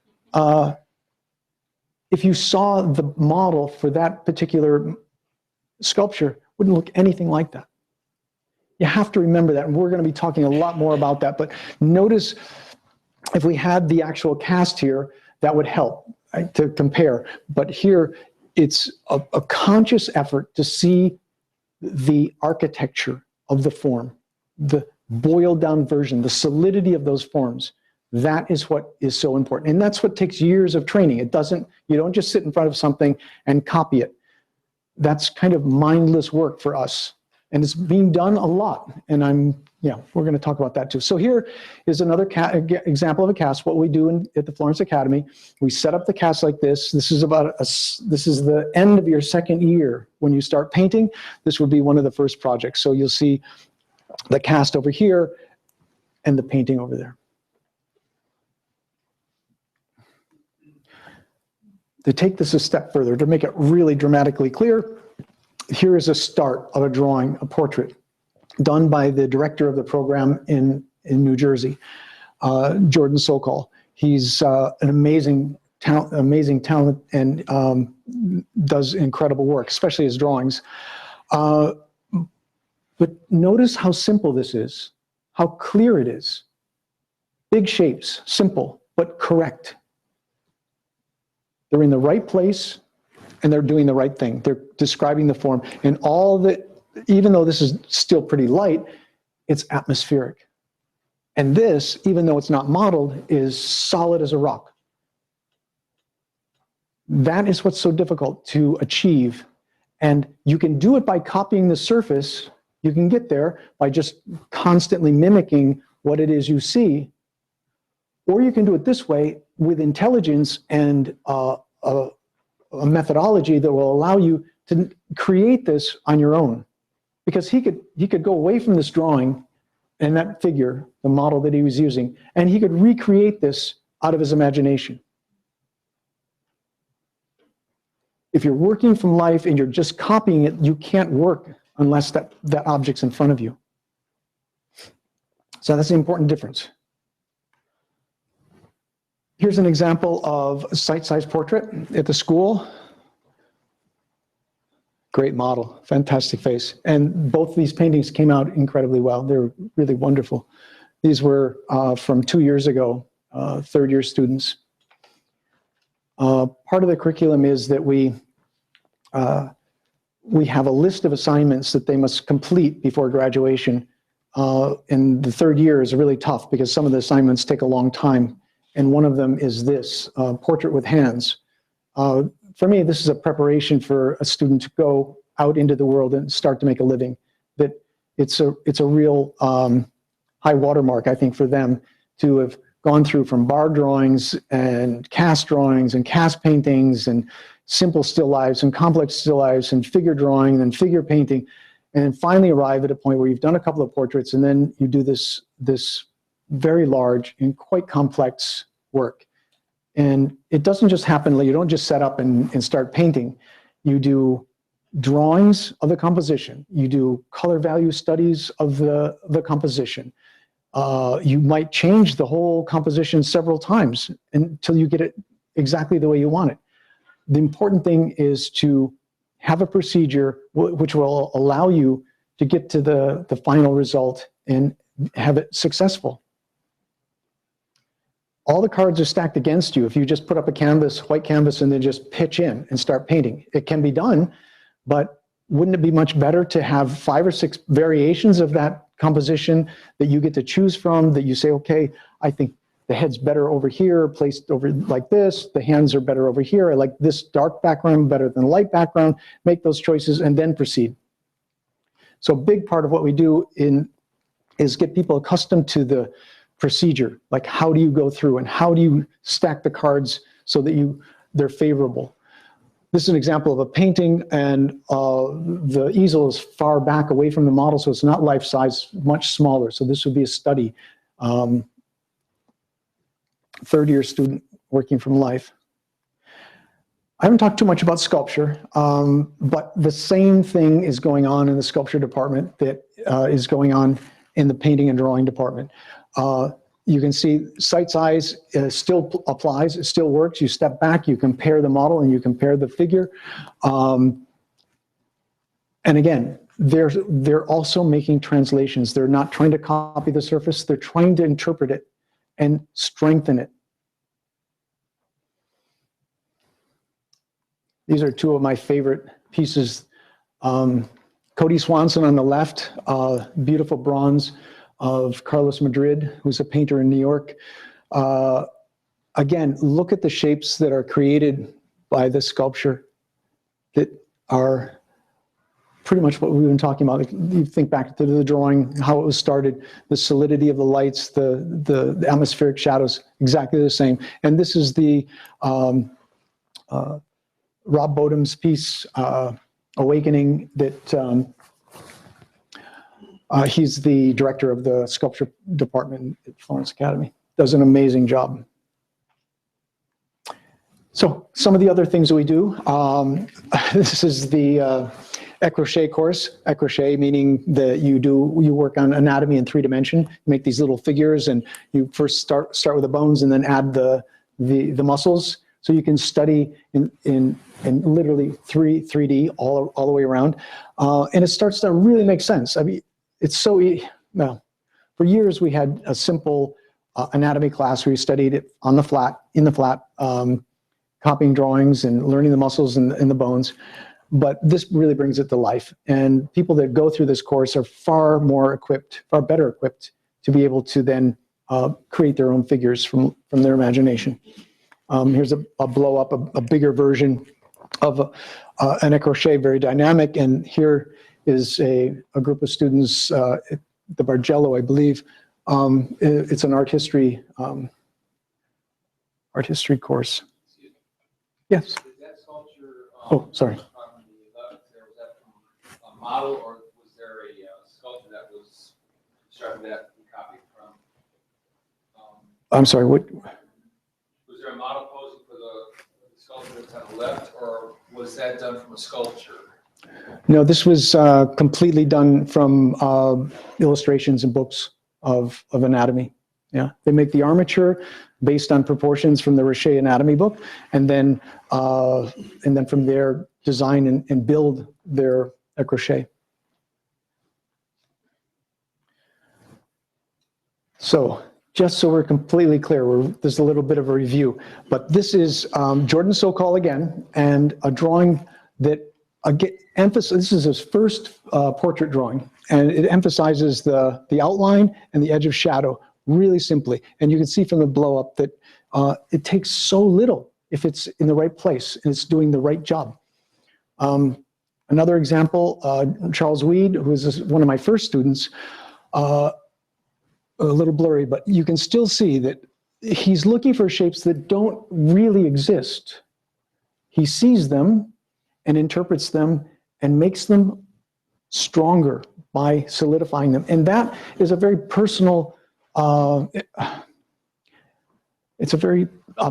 Speaker 2: If you saw the model for that particular sculpture, it wouldn't look anything like that. You have to remember that, and we're going to be talking a lot more about that. But notice, if we had the actual cast here, that would help, right, to compare. But here, it's a conscious effort to see the architecture of the form, the boiled down version, the solidity of those forms. That is what is so important. And that's what takes years of training. You don't just sit in front of something and copy it. That's kind of mindless work for us. And it's being done a lot. And we're going to talk about that too. So here is another example of a cast. What we do at the Florence Academy, we set up the cast like this. This is the end of your second year. When you start painting, this would be one of the first projects. So you'll see the cast over here and the painting over there. To take this a step further, to make it really dramatically clear, here is a start of a drawing, a portrait, done by the director of the program in New Jersey, Jordan Sokol. He's an amazing talent, and does incredible work, especially his drawings. But notice how simple this is, how clear it is. Big shapes, simple, but correct. They're in the right place, and they're doing the right thing. They're describing the form. And all that, even though this is still pretty light, it's atmospheric. And this, even though it's not modeled, is solid as a rock. That is what's so difficult to achieve. And you can do it by copying the surface. You can get there by just constantly mimicking what it is you see. Or you can do it this way with intelligence and a methodology that will allow you to create this on your own. Because he could go away from this drawing and that figure, the model that he was using, and he could recreate this out of his imagination. If you're working from life and you're just copying it, you can't work unless that object's in front of you. So that's an important difference. Here's an example of a site-size portrait at the school. Great model, fantastic face. And both these paintings came out incredibly well. They're really wonderful. These were from 2 years ago, third-year students. Part of the curriculum is that we have a list of assignments that they must complete before graduation. And the third year is really tough because some of the assignments take a long time. And one of them is this, Portrait with Hands. For me, this is a preparation for a student to go out into the world and start to make a living. That it's a real high watermark, I think, for them to have gone through from bar drawings and cast paintings and simple still lifes and complex still lifes and figure drawing and figure painting, and then finally arrive at a point where you've done a couple of portraits and then you do this very large and quite complex work. And it doesn't just happen, you don't just set up and start painting. You do drawings of the composition. You do color value studies of the composition. You might change the whole composition several times until you get it exactly the way you want it. The important thing is to have a procedure which will allow you to get to the final result and have it successful. All the cards are stacked against you if you just put up a canvas, white canvas, and then just pitch in and start painting. It can be done, but wouldn't it be much better to have 5 or 6 variations of that composition that you get to choose from, that you say, okay, I think the head's better over here, placed over like this, the hands are better over here, I like this dark background better than light background, make those choices and then proceed. So a big part of what we do is get people accustomed to the procedure, like how do you go through and how do you stack the cards so that they're favorable. This is an example of a painting, and the easel is far back away from the model, so it's not life-size, much smaller. So this would be a study. Third-year student working from life. I haven't talked too much about sculpture, but the same thing is going on in the sculpture department that is going on in the painting and drawing department. You can see sight size still applies, it still works. You step back, you compare the model and you compare the figure. And again, they're also making translations. They're not trying to copy the surface, they're trying to interpret it and strengthen it. These are two of my favorite pieces. Cody Swanson on the left, beautiful bronze of Carlos Madrid, who's a painter in New York. Again, look at the shapes that are created by this sculpture that are pretty much what we've been talking about. You think back to the drawing, how it was started, the solidity of the lights, the atmospheric shadows, exactly the same. And this is the Rob Bodum's piece, Awakening, that he's the director of the sculpture department at Florence Academy. Does an amazing job. So some of the other things that we do, this is the écrochet course. Écrochet meaning that you work on anatomy in 3 dimension. You make these little figures, and you first start with the bones and then add the muscles. So you can study in literally 3D all the way around, and it starts to really make sense. I mean, it's so well. For years we had a simple anatomy class where you studied it on the flat, in the flat, copying drawings and learning the muscles and the bones. But this really brings it to life. And people that go through this course are far better equipped to be able to then create their own figures from their imagination. Here's a blow up, a bigger version of an écrochet, very dynamic. And here is a group of students at the Bargello, I believe. It's an art history course. Yes.
Speaker 4: Is that sculpture?
Speaker 2: Oh, sorry.
Speaker 4: On the left there, was that from a model, or was there a sculpture that was constructed that we copied from?
Speaker 2: I'm sorry, what?
Speaker 4: Was there a model posing for the sculpture that's on the left, or was that done from a sculpture?
Speaker 2: No, this was completely done from illustrations and books of anatomy. Yeah, they make the armature based on proportions from the Rocher anatomy book, and then from there design and build their écrochet. So just so we're completely clear, there's a little bit of a review, but this is Jordan Sokol again, and a drawing that this is his first portrait drawing, and it emphasizes the outline and the edge of shadow really simply. And you can see from the blow up that it takes so little if it's in the right place and it's doing the right job. Another example, Charles Weed, who is one of my first students, a little blurry, but you can still see that he's looking for shapes that don't really exist. He sees them and interprets them and makes them stronger by solidifying them. And that is a very personal, it's a very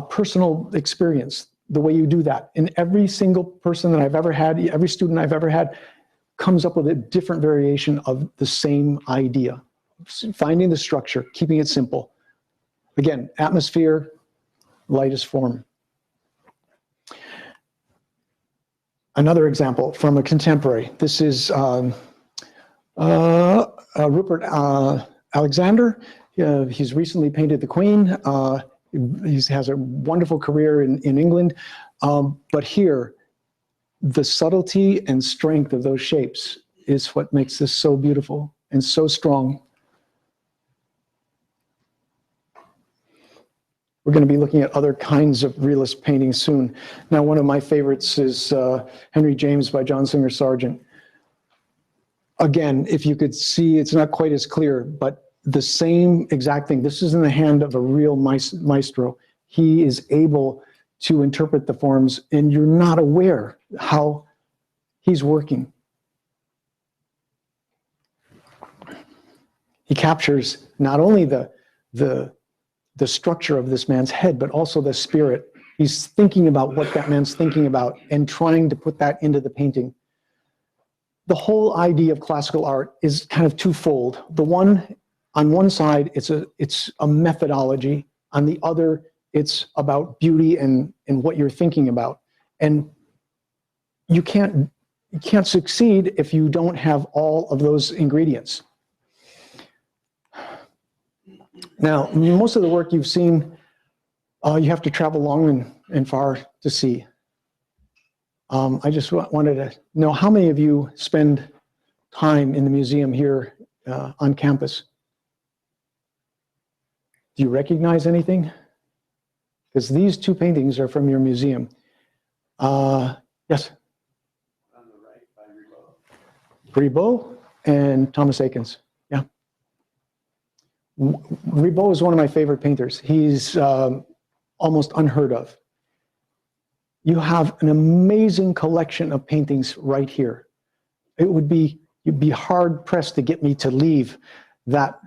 Speaker 2: personal experience, the way you do that. And every single person that I've ever had, every student I've ever had, comes up with a different variation of the same idea. Finding the structure, keeping it simple. Again, atmosphere, light is form. Another example from a contemporary. This is Rupert Alexander. He's recently painted the Queen. He has a wonderful career in England. But here, the subtlety and strength of those shapes is what makes this so beautiful and so strong. We're going to be looking at other kinds of realist painting soon. Now, one of my favorites is Henry James by John Singer Sargent. again, if you could see, it's not quite as clear, but the same exact thing. This is in the hand of a real maestro. He is able to interpret the forms, and you're not aware how he's working. He captures not only the structure of this man's head, but also the spirit. He's thinking about what that man's thinking about and trying to put that into the painting. The whole idea of classical art is kind of twofold. On one side, it's a methodology. On the other, it's about beauty and what you're thinking about. And you can't succeed if you don't have all of those ingredients. Now, most of the work you've seen, you have to travel long and far to see. I just wanted to know how many of you spend time in the museum here on campus? Do you recognize anything? Because these two paintings are from your museum. Yes?
Speaker 3: On the right by Ribot.
Speaker 2: Ribot and Thomas Eakins. Yeah. Ribot is one of my favorite painters. He's almost unheard of. You have an amazing collection of paintings right here. You'd be hard pressed to get me to leave that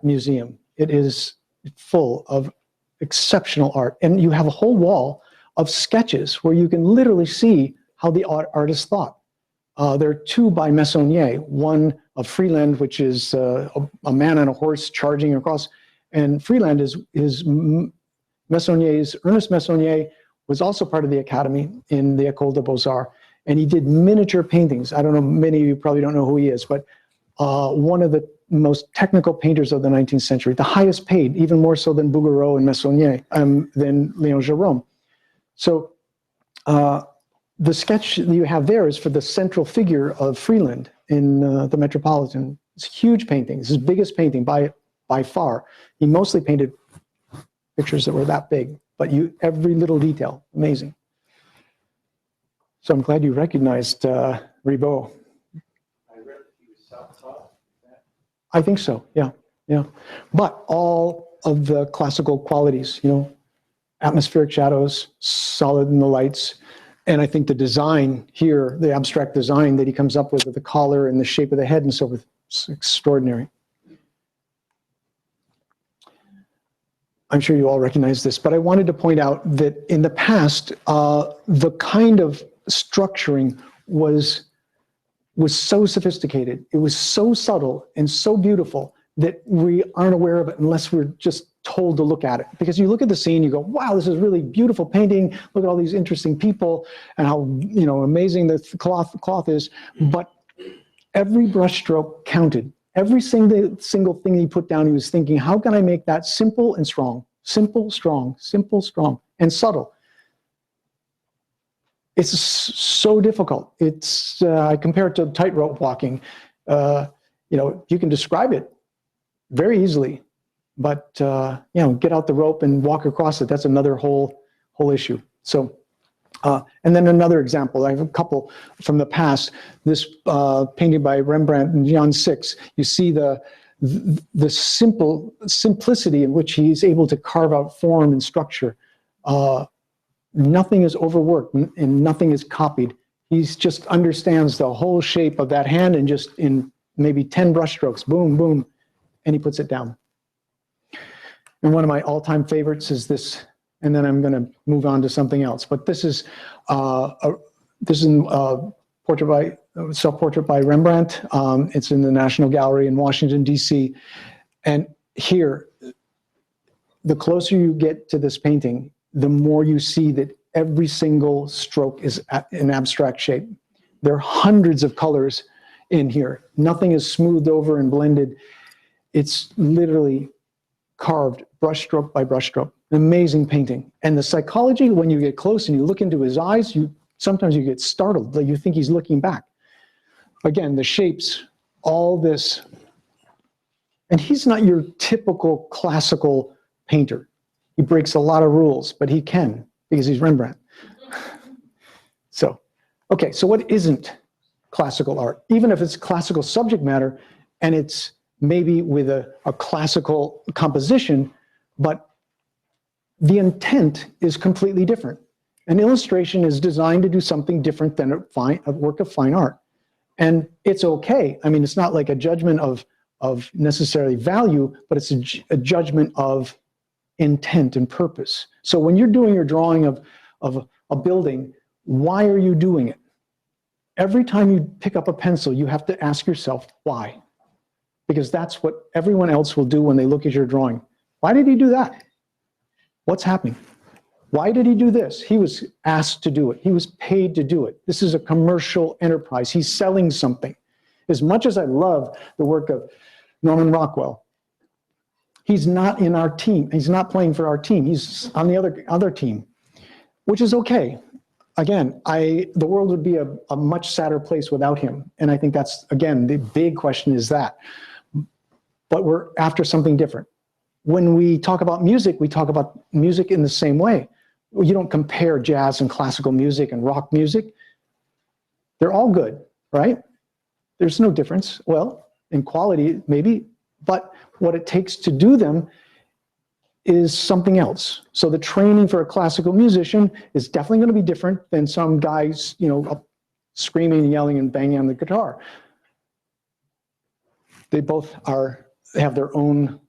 Speaker 2: museum. It is full of exceptional art. And you have a whole wall of sketches where you can literally see how the artist thought. There are two by Meissonier, one of Freeland, which is a man on a horse charging across. And Freeland is Meissonier's, Ernest Meissonier was also part of the Academy in the Col de Bazaar. And he did miniature paintings. I don't know, many of you probably don't know who he is, but one of the most technical painters of the 19th century, the highest paid, even more so than Bouguereau and Meissonier, than Leo Jerome. So the sketch that you have there is for the central figure of Freeland in the Metropolitan. It's a huge painting. It's his biggest painting by far. He mostly painted pictures that were that big, but every little detail, amazing. So I'm glad you recognized Ribot.
Speaker 3: I read that he was self-taught.
Speaker 2: I think so, yeah. But all of the classical qualities, atmospheric shadows, solid in the lights, and I think the design here, the abstract design that he comes up with the collar and the shape of the head and so forth, it's extraordinary. I'm sure you all recognize this, but I wanted to point out that in the past, the kind of structuring was so sophisticated, it was so subtle and so beautiful that we aren't aware of it unless we're just told to look at it. Because you look at the scene, you go, wow, this is really beautiful painting. Look at all these interesting people and how amazing the cloth is. But every brushstroke counted. Every single thing he put down, he was thinking, how can I make that simple and strong? Simple, strong, simple, strong, and subtle. It's so difficult. I compare it to tightrope walking. You can describe it very easily, but get out the rope and walk across it. That's another whole issue. So, and then another example. I have a couple from the past. This painting by Rembrandt in Jan 6. You see the simplicity in which he's able to carve out form and structure. Nothing is overworked and nothing is copied. He just understands the whole shape of that hand and just in maybe 10 brush strokes, boom, boom, and he puts it down. And one of my all-time favorites is this, and then I'm going to move on to something else. But this is self-portrait by Rembrandt. It's in the National Gallery in Washington, D.C. And here, the closer you get to this painting, the more you see that every single stroke is an abstract shape. There are hundreds of colors in here. Nothing is smoothed over and blended. It's literally carved brushstroke by brushstroke. An amazing painting. And the psychology, when you get close and you look into his eyes, sometimes you get startled. Like you think he's looking back. Again, the shapes, all this. And he's not your typical classical painter. He breaks a lot of rules, but he can because he's Rembrandt. So, okay, so what isn't classical art, even if it's classical subject matter and it's maybe with a classical composition, but the intent is completely different. An illustration is designed to do something different than a work of fine art. And it's okay. I mean, it's not like a judgment of necessarily value, but it's a judgment of intent and purpose. So when you're doing your drawing of a building, why are you doing it? Every time you pick up a pencil, you have to ask yourself, why? Because that's what everyone else will do when they look at your drawing. Why did he do that? What's happening? Why did he do this? He was asked to do it. He was paid to do it. This is a commercial enterprise. He's selling something. As much as I love the work of Norman Rockwell, he's not in our team. He's not playing for our team. He's on the other team, which is okay. Again, the world would be a much sadder place without him. And I think that's, again, the big question is that. But we're after something different. When we talk about music, we talk about music in the same way. You don't compare jazz and classical music and rock music. They're all good, right? There's no difference. Well, in quality, maybe, but what it takes to do them is something else. So the training for a classical musician is definitely going to be different than some guys, you know, screaming and yelling and banging on the guitar. They both have their own,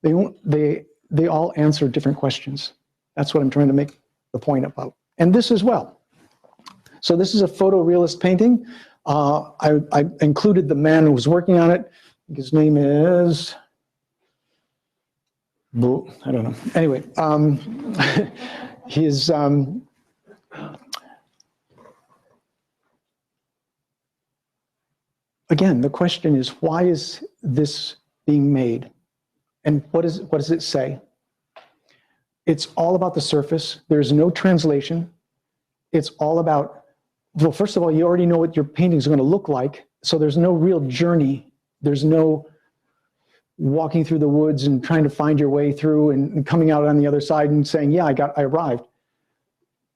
Speaker 2: they all answer different questions. That's what I'm trying to make the point about. And this as well. So this is a photorealist painting. I included the man who was working on it. His name is, I don't know. Anyway, his, again, the question is, why is this being made? And what does it say? It's all about the surface. There's no translation. It's all about, well, first of all, you already know what your painting is going to look like. So there's no real journey. There's no walking through the woods and trying to find your way through and coming out on the other side and saying, yeah, I arrived.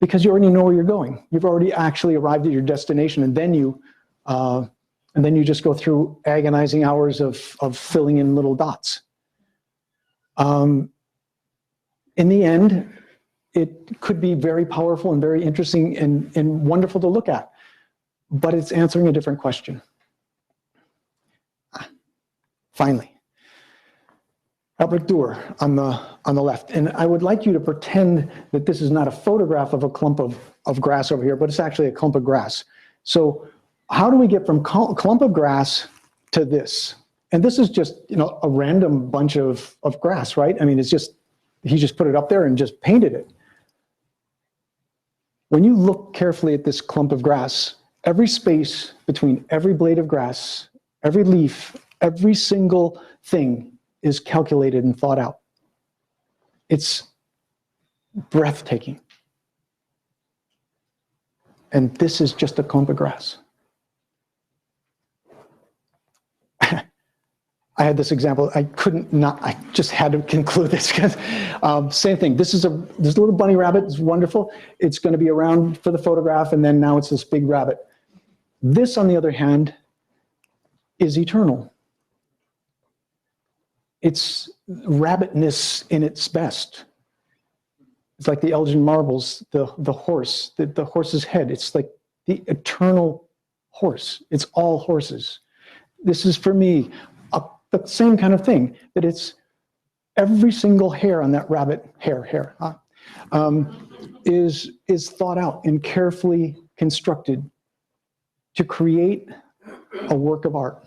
Speaker 2: Because you already know where you're going. You've already actually arrived at your destination, and then you just go through agonizing hours of filling in little dots. In the end, it could be very powerful and very interesting and wonderful to look at, but it's answering a different question. Finally, Albrecht Dürer on the left. And I would like you to pretend that this is not a photograph of a clump of grass over here, but it's actually a clump of grass. So how do we get from clump of grass to this? And this is just, you know, a random bunch of grass, right? I mean, it's just, he just put it up there and just painted it. When you look carefully at this clump of grass, every space between every blade of grass, every leaf, every single thing is calculated and thought out. It's breathtaking. And this is just a clump of grass. I had this example. I just had to conclude this because same thing. This is a little bunny rabbit. It's wonderful. It's going to be around for the photograph, and then now it's this big rabbit. This, on the other hand, is eternal. It's rabbitness in its best. It's like the Elgin marbles, the horse, the horse's head. It's like the eternal horse. It's all horses. This is, for me, the same kind of thing, that it's every single hair on that rabbit, is thought out and carefully constructed to create a work of art.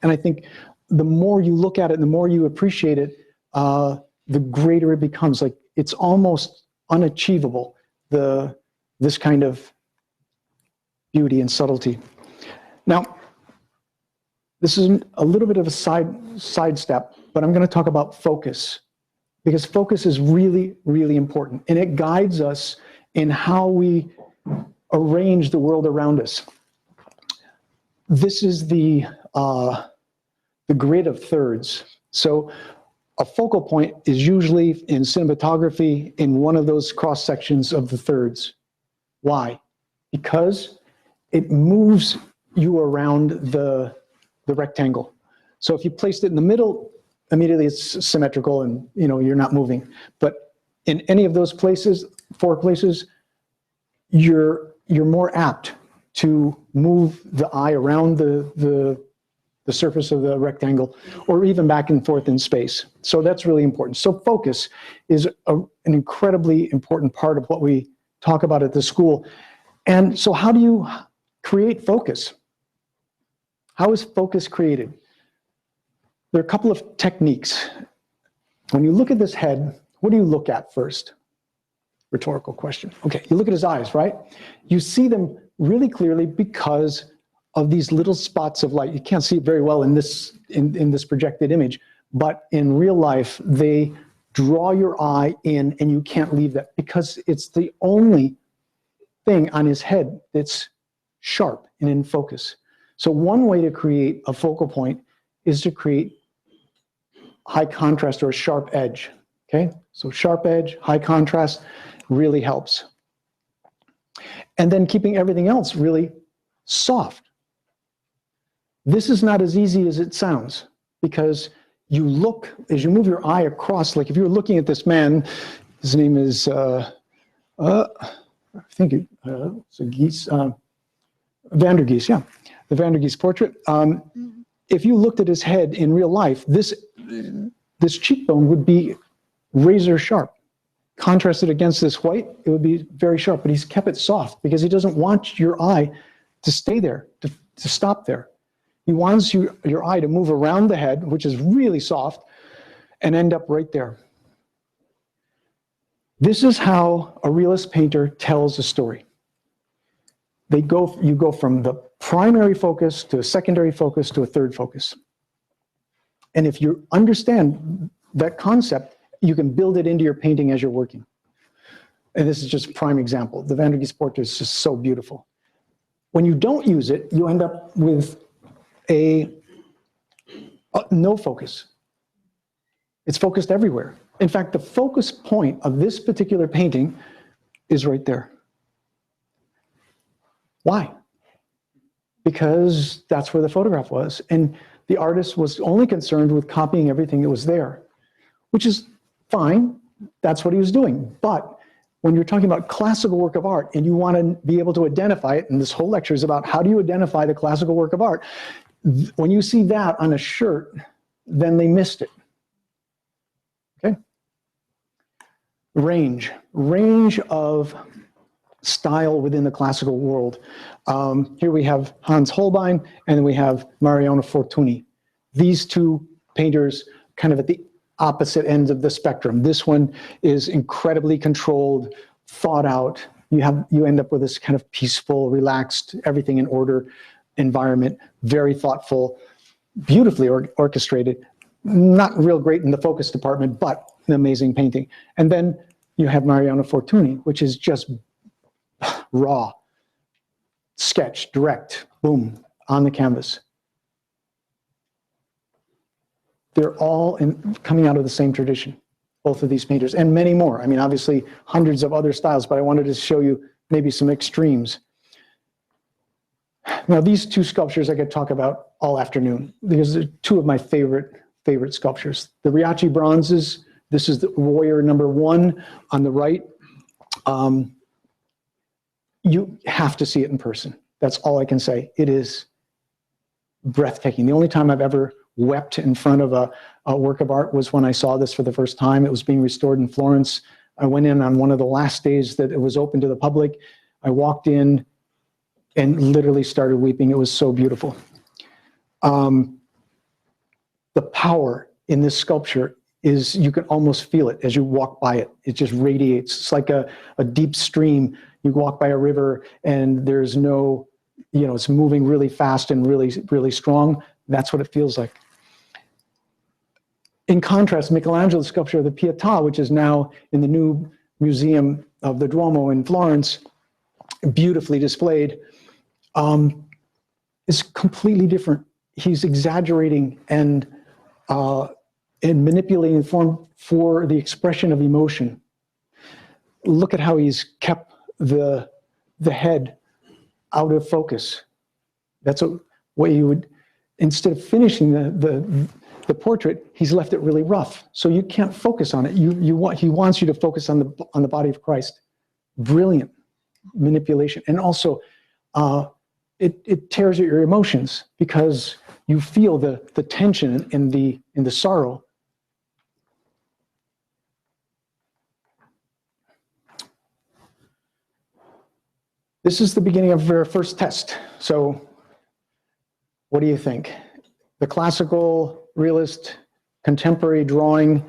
Speaker 2: And I think the more you look at it, the more you appreciate it, the greater it becomes. Like, it's almost unachievable, this kind of beauty and subtlety. Now, this is a little bit of a sidestep, but I'm going to talk about focus, because focus is really, really important, and it guides us in how we arrange the world around us. This is the grid of thirds. So a focal point is usually in cinematography in one of those cross sections of the thirds. Why? Because it moves you around the rectangle. So if you placed it in the middle, immediately it's symmetrical and you're not moving. But in any of those places, 4 places, you're more apt to move the eye around the surface of the rectangle, or even back and forth in space. So that's really important. So focus is an incredibly important part of what we talk about at the school. And so how do you create focus? How is focus created? There are a couple of techniques. When you look at this head, what do you look at first? Rhetorical question. Okay, you look at his eyes, right? You see them really clearly because of these little spots of light. You can't see it very well in this projected image, but in real life, they draw your eye in and you can't leave that because it's the only thing on his head that's sharp and in focus. So one way to create a focal point is to create high contrast or a sharp edge, okay? So sharp edge, high contrast really helps. And then keeping everything else really soft. This is not as easy as it sounds because you look, as you move your eye across, like if you were looking at this man, his name is, I think it's a Geese, Van der Geest, yeah, the Van der Geest portrait. If you looked at his head in real life, this cheekbone would be razor sharp. Contrasted against this white, it would be very sharp, but he's kept it soft because he doesn't want your eye to stay there, to stop there. He wants your eye to move around the head, which is really soft, and end up right there. This is how a realist painter tells a story. You go from the primary focus to a secondary focus to a third focus. And if you understand that concept, you can build it into your painting as you're working. And this is just a prime example. The Van der Geest portrait is just so beautiful. When you don't use it, you end up with no focus. It's focused everywhere. In fact, the focus point of this particular painting is right there. Why? Because that's where the photograph was. And the artist was only concerned with copying everything that was there, which is fine. That's what he was doing. But when you're talking about classical work of art and you want to be able to identify it, and this whole lecture is about how do you identify the classical work of art, when you see that on a shirt, then they missed it. Okay? Range of style within the classical world. Here we have Hans Holbein, and then we have Mariano Fortuny. These two painters kind of at the opposite ends of the spectrum. This one is incredibly controlled, thought out. You end up with this kind of peaceful, relaxed, everything in order environment, very thoughtful, beautifully orchestrated. Not real great in the focus department, but an amazing painting. And then you have Mariano Fortuny, which is just raw, sketch, direct, boom, on the canvas. They're all coming out of the same tradition, both of these painters, and many more. I mean, obviously, hundreds of other styles, but I wanted to show you maybe some extremes. Now, these two sculptures I could talk about all afternoon because they're two of my favorite sculptures. The Riachi bronzes, this is the Warrior #1 on the right. You have to see it in person. That's all I can say. It is breathtaking. The only time I've ever wept in front of a work of art was when I saw this for the first time. It was being restored in Florence. I went in on one of the last days that it was open to the public. I walked in and literally started weeping. It was so beautiful. The power in this sculpture is, you can almost feel it as you walk by it. It just radiates. It's like a deep stream. You walk by a river and there's no, it's moving really fast and really, really strong. That's what it feels like. In contrast, Michelangelo's sculpture of the Pietà, which is now in the new museum of the Duomo in Florence, beautifully displayed, is completely different. He's exaggerating and manipulating the form for the expression of emotion. Look at how he's kept the head out of focus. That's a way you would, instead of finishing the portrait, he's left it really rough. So you can't focus on it. He wants you to focus on the body of Christ. Brilliant manipulation. And also, it tears at your emotions because you feel the tension and the sorrow. This is the beginning of our first test. So what do you think? The classical, realist, contemporary drawing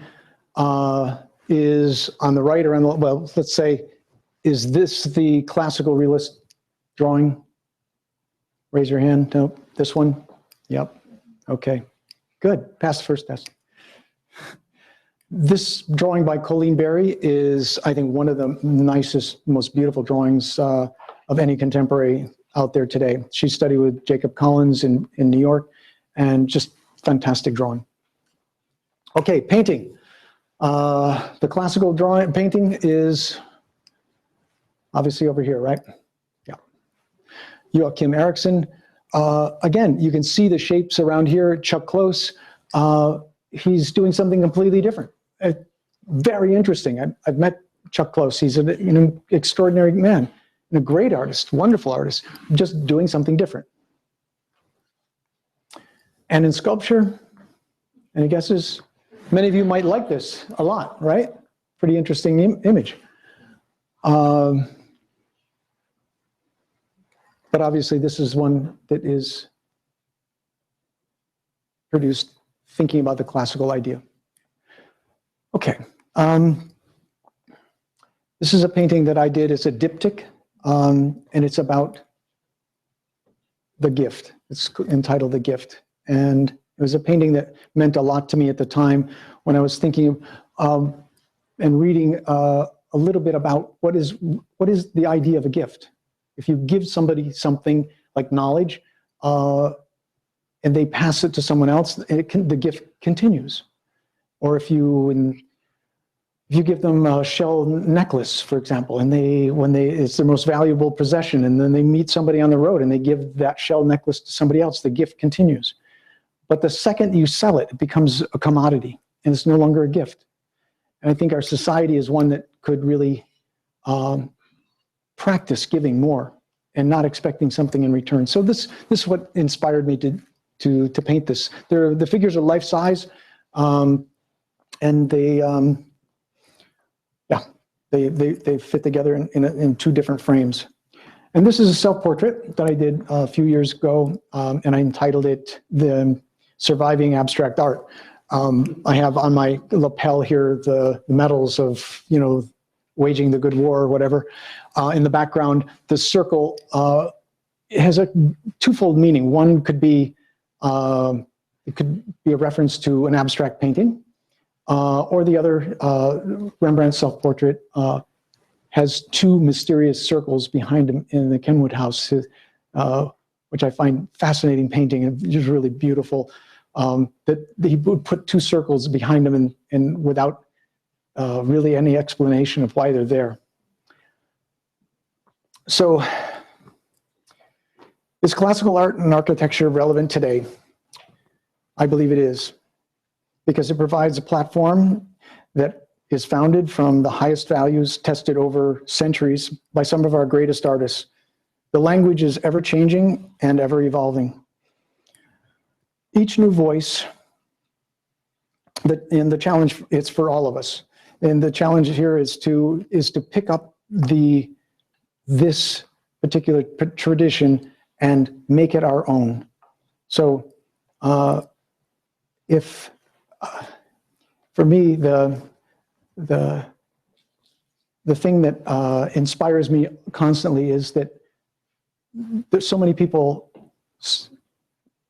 Speaker 2: is on the right or on the, well, let's say, is this the classical realist drawing? Raise your hand. No, this one? Yep. Okay. Good. Pass the first test. This drawing by Colleen Barry is, I think, one of the nicest, most beautiful drawings of any contemporary out there today. She studied with Jacob Collins in New York, and just fantastic drawing. Okay, painting. The classical drawing painting is obviously over here, right? Yeah. Joachim Eriksson. Again, you can see the shapes around here. Chuck Close. He's doing something completely different. Very interesting. I've met Chuck Close. He's an extraordinary man and a great artist, wonderful artist, just doing something different. And in sculpture, any guesses? Many of you might like this a lot, right? Pretty interesting image. But obviously this is one that is produced thinking about the classical idea. Okay. This is a painting that I did. It's a diptych, and it's about the gift. It's entitled The Gift. And it was a painting that meant a lot to me at the time when I was thinking and reading a little bit about what is the idea of a gift. If you give somebody something like knowledge and they pass it to someone else, the gift continues. Or if you give them a shell necklace, for example, and it's their most valuable possession, and then they meet somebody on the road and they give that shell necklace to somebody else, the gift continues. But the second you sell it, it becomes a commodity and it's no longer a gift. And I think our society is one that could really practice giving more and not expecting something in return. So this is what inspired me to paint this. The figures are life size, and they fit together in two different frames. And this is a self-portrait that I did a few years ago, and I entitled it The Surviving Abstract Art. I have on my lapel here the medals of, waging the good war or whatever. In the background, the circle it has a twofold meaning. One could be, it could be a reference to an abstract painting, or the other, Rembrandt's self-portrait has two mysterious circles behind him in the Kenwood house, which I find fascinating painting and just really beautiful. That he would put two circles behind him and without really any explanation of why they're there. So, is classical art and architecture relevant today? I believe it is, because it provides a platform that is founded from the highest values tested over centuries by some of our greatest artists. The language is ever changing and ever evolving. Each new voice, and the challenge, it's for all of us. And the challenge here is to pick up this particular tradition and make it our own. So for me, the thing that inspires me constantly is that there's so many people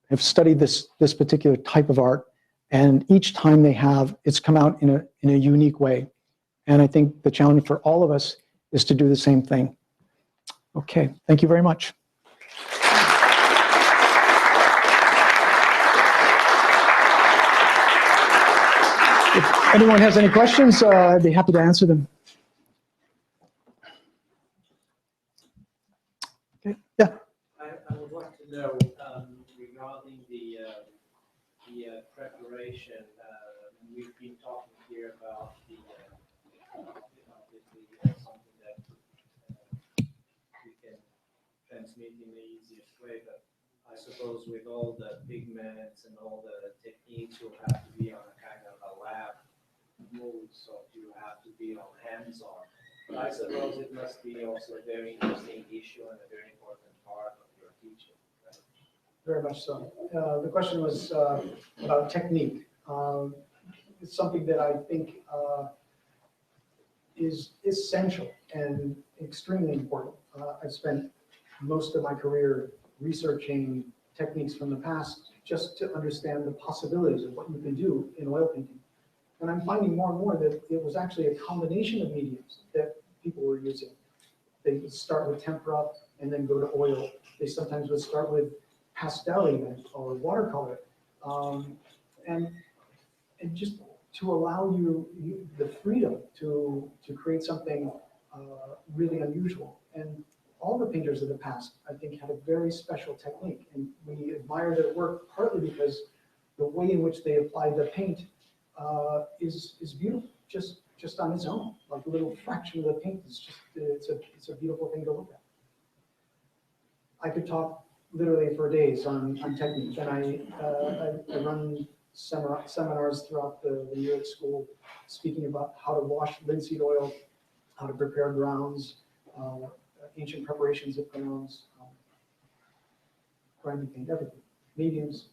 Speaker 2: have studied this particular type of art, and each time they have, it's come out in a unique way. And I think the challenge for all of us is to do the same thing. Okay, thank you very much. If anyone has any questions, I'd be happy to answer them. Okay, yeah.
Speaker 5: No, regarding the preparation, we've been talking here about obviously something that we can transmit in the easiest way, but I suppose with all the pigments and all the techniques, you'll have to be on a kind of a lab mode, so you have to be on hands-on. But I suppose it must be also a very interesting issue and a very important part of your teaching. Right?
Speaker 2: Very much so. The question was about technique. It's something that I think is essential and extremely important. I've spent most of my career researching techniques from the past just to understand the possibilities of what you can do in oil painting. And I'm finding more and more that it was actually a combination of mediums that people were using. They would start with tempera and then go to oil. They sometimes would start with pastel even, or watercolor. And just to allow you the freedom to create something really unusual. And all the painters of the past, I think, had a very special technique. And we admire their work partly because the way in which they applied the paint is beautiful, just on its own. Like a little fraction of the paint is just, it's a beautiful thing to look at. I could talk literally for days on technique, and I run seminars throughout the year at school, speaking about how to wash linseed oil, how to prepare grounds, ancient preparations of grounds, grinding paint, everything, mediums.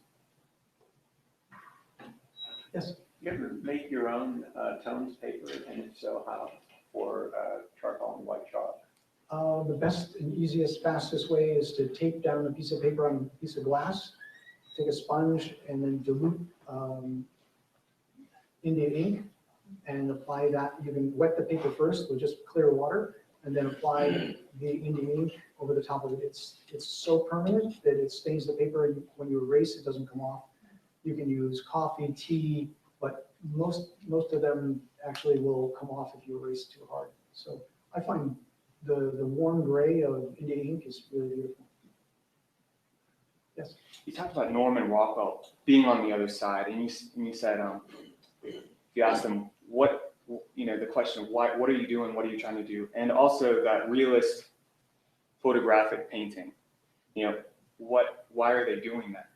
Speaker 2: Yes.
Speaker 3: You ever make your own tones paper, and if so, how? For charcoal and white chalk?
Speaker 2: The best and easiest, fastest way is to tape down a piece of paper on a piece of glass, take a sponge, and then dilute India ink and apply that. You can wet the paper first with just clear water, and then apply the India ink over the top of it. It's so permanent that it stains the paper, and when you erase, it doesn't come off. You can use coffee, tea, but most of them actually will come off if you erase too hard. So I find the warm gray of India ink is really beautiful. Yes.
Speaker 6: You talked about Norman Rockwell being on the other side, and you said you asked him what, the question of why, what are you doing, what are you trying to do, and also that realist photographic painting, why are they doing that?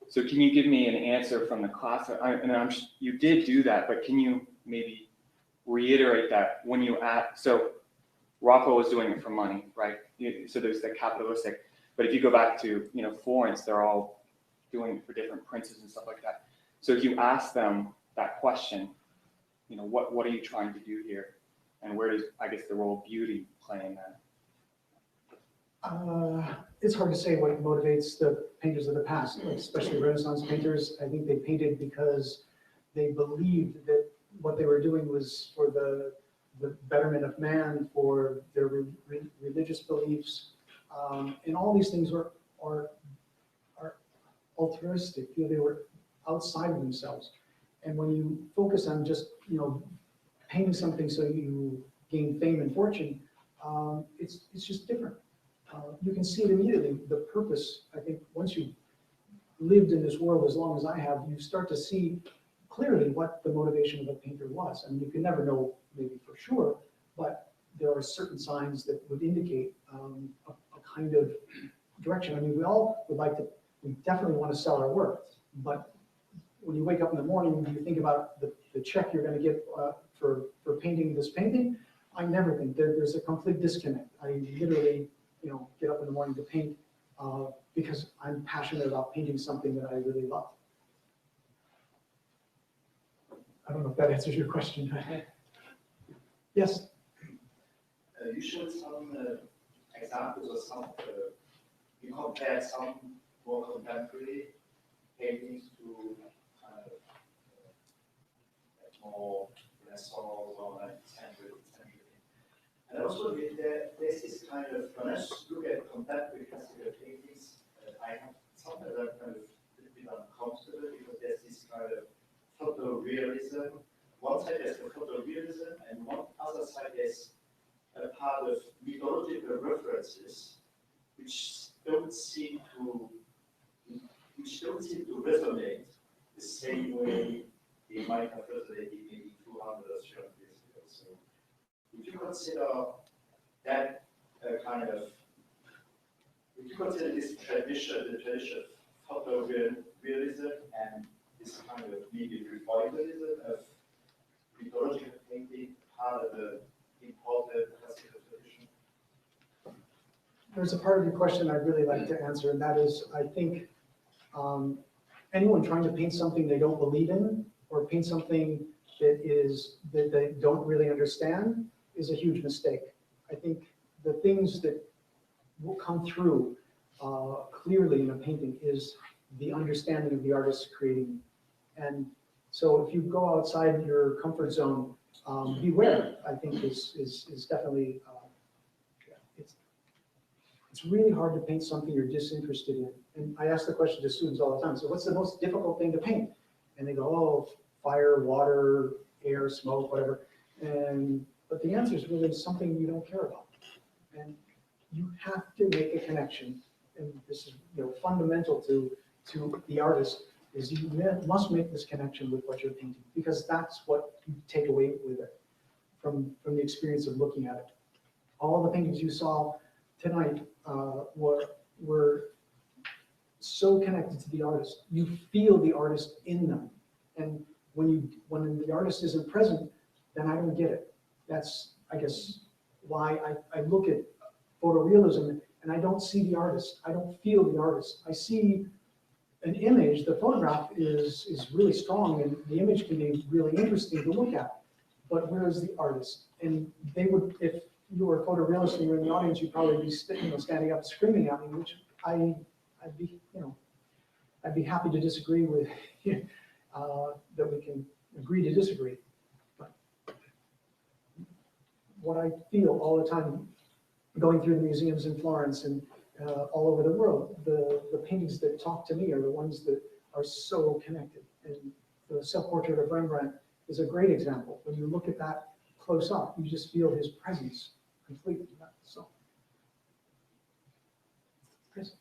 Speaker 6: So can you give me an answer from the class? You did do that, but can you maybe reiterate that when you asked? So Raphael was doing it for money, right? So there's the capitalistic. But if you go back to Florence, they're all doing it for different princes and stuff like that. So if you ask them that question, what are you trying to do here, and where does, I guess, the role of beauty play in that?
Speaker 2: It's hard to say what motivates the painters of the past, especially Renaissance painters. I think they painted because they believed that what they were doing was for the betterment of man, for their religious beliefs, and all these things are altruistic. They were outside of themselves. And when you focus on just painting something so you gain fame and fortune, it's just different. You can see it immediately. The purpose, I think, once you've lived in this world as long as I have, you start to see clearly what the motivation of a painter was. I mean, you can never know maybe for sure, but there are certain signs that would indicate a kind of direction. I mean, we all would like to, we definitely want to sell our work, but when you wake up in the morning, you think about the check you're going to get for painting this painting. I never think there's a complete disconnect. I literally, get up in the morning to paint because I'm passionate about painting something that I really love. I don't know if that answers your question. Yes?
Speaker 7: You showed some examples of some, you compared some more contemporary paintings to more Renaissance or 19th century. And also there's this kind of, when I look at contemporary classical paintings, I have sometimes I'm kind of a little bit uncomfortable because there's this kind of photorealism. One side there's the photorealism, and one other side there's a part of mythological references which don't seem to which don't seem to resonate the same way they might have resonated maybe 200 or 300 years ago. So if you consider that kind of, if you consider this tradition, the tradition of photorealism and this kind of maybe revivalism of mythological painting, part of the important classical tradition?
Speaker 2: There's a part of your question I'd really like to answer, and that is, I think anyone trying to paint something they don't believe in, or paint something that they don't really understand, is a huge mistake. I think the things that will come through clearly in a painting is the understanding of the artist creating. And so if you go outside your comfort zone, beware, I think is definitely, it's really hard to paint something you're disinterested in. And I ask the question to students all the time, so what's the most difficult thing to paint? And they go, oh, fire, water, air, smoke, whatever. But the answer is really something you don't care about. And you have to make a connection. And this is fundamental to the artist, is you must make this connection with what you're painting, because that's what you take away with it from the experience of looking at it. All the paintings you saw tonight were so connected to the artist. You feel the artist in them. And when the artist isn't present, then I don't get it. That's, I guess, why I look at photorealism and I don't see the artist. I don't feel the artist. I see an image. The photograph is really strong, and the image can be really interesting to look at. But where is the artist? And they would, if you were a photorealist and you were in the audience, you'd probably be standing up screaming at me, which I'd be happy to disagree with that we can agree to disagree. But what I feel all the time going through the museums in Florence and all over the world, the paintings that talk to me are the ones that are so connected. And the self-portrait of Rembrandt is a great example. When you look at that close up, you just feel his presence completely. So, Chris?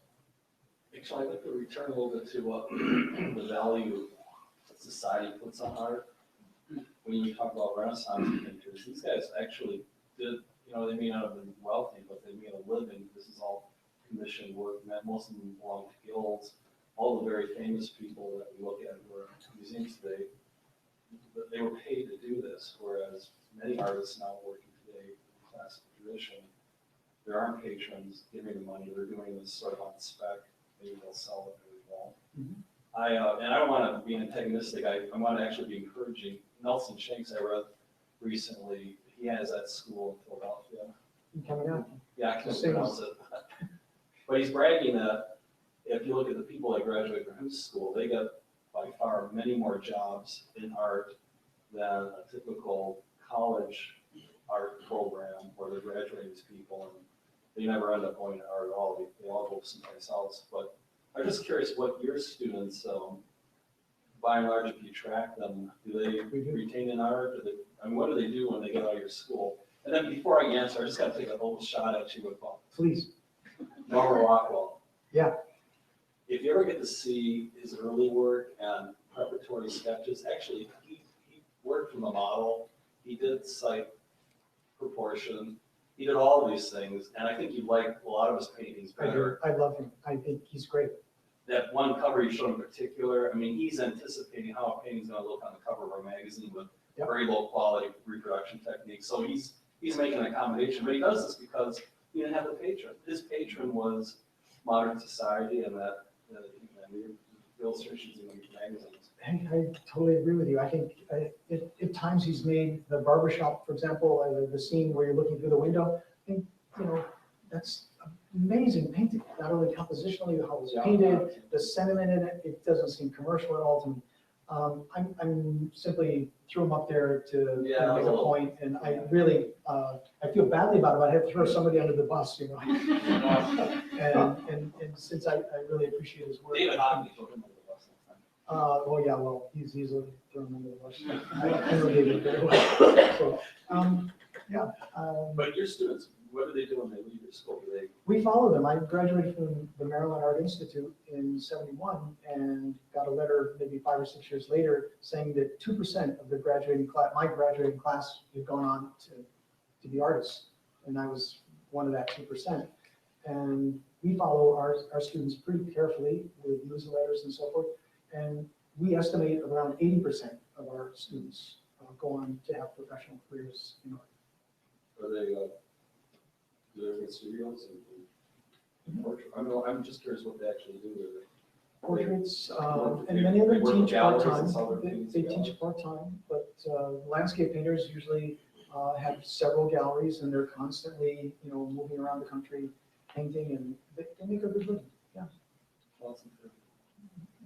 Speaker 8: Actually, I'd like to return a little bit to the value that society puts on art. When you talk about Renaissance painters, these guys actually did, they may not have been wealthy, but they made a living. This is all commissioned work. Most of them belong to guilds. All the very famous people that we look at who are in museums today, they were paid to do this, whereas many artists now working today in the classical tradition, there aren't patrons giving them money. They're doing this sort of on spec. Maybe they'll sell it, maybe they won't. Mm-hmm. And I don't want to be antagonistic. I want to actually be encouraging. Nelson Shanks, I read recently, he has that school in Philadelphia.
Speaker 2: Coming up.
Speaker 8: Yeah, I can't pronounce it. But he's bragging that if you look at the people that graduate from his school, they get by far many more jobs in art than a typical college art program where they're graduating these people, and they never end up going to art at all. They all go someplace else. But I'm just curious what your students, by and large, if you track them, do they retain an art? What do they do when they get out of your school? And then before I answer, I just got to take a little shot at you with
Speaker 2: Please.
Speaker 8: Norman Rockwell.
Speaker 2: Yeah.
Speaker 8: If you ever get to see his early work and preparatory sketches, actually, he worked from the model. He did site proportion. He did all of these things, and I think you'd like a lot of his paintings better.
Speaker 2: I love him. I think he's great.
Speaker 8: That one cover you showed in particular, I mean, he's anticipating how a painting's going to look on the cover of a magazine with very low quality reproduction techniques. So he's making an accommodation, but he does this because he didn't have a patron. His patron was modern society, and that the illustrations in the magazines.
Speaker 2: I totally agree with you. I think at times he's made the barbershop, for example, the scene where you're looking through the window. I think, that's amazing painting. Not only compositionally, how it was painted, the sentiment in it. It doesn't seem commercial at all to me. I'm simply threw him up there to make a point, and I really I feel badly about it. But I have to throw somebody under the bus, and since I really appreciate his work.
Speaker 8: David Hockney threw him under the bus next time.
Speaker 2: Well, yeah, well, he's easily thrown under the bus. I know David very well. So,
Speaker 8: but your students what do they do when they leave your school? Do they,
Speaker 2: We follow them. I graduated from the Maryland Art Institute in '71 and got a letter maybe 5 or 6 years later saying that 2% of the graduating class, my graduating class, had gone on to be artists. And I was one of that 2%. And we follow our students pretty carefully with newsletters and so forth. And we estimate around 80% of our students go on to have professional careers in art.
Speaker 8: are they, do they get studios and portrait? I'm just curious what they actually do.
Speaker 2: Portraits,
Speaker 8: Work-
Speaker 2: and many of them
Speaker 8: they work with
Speaker 2: teach
Speaker 8: galleries and
Speaker 2: part-time.
Speaker 8: sell their
Speaker 2: They
Speaker 8: paintings
Speaker 2: they
Speaker 8: to
Speaker 2: teach
Speaker 8: galleries.
Speaker 2: part-time, but landscape painters usually have several galleries and they're constantly, moving around the country painting, and they make a good living. Yeah.
Speaker 8: Awesome.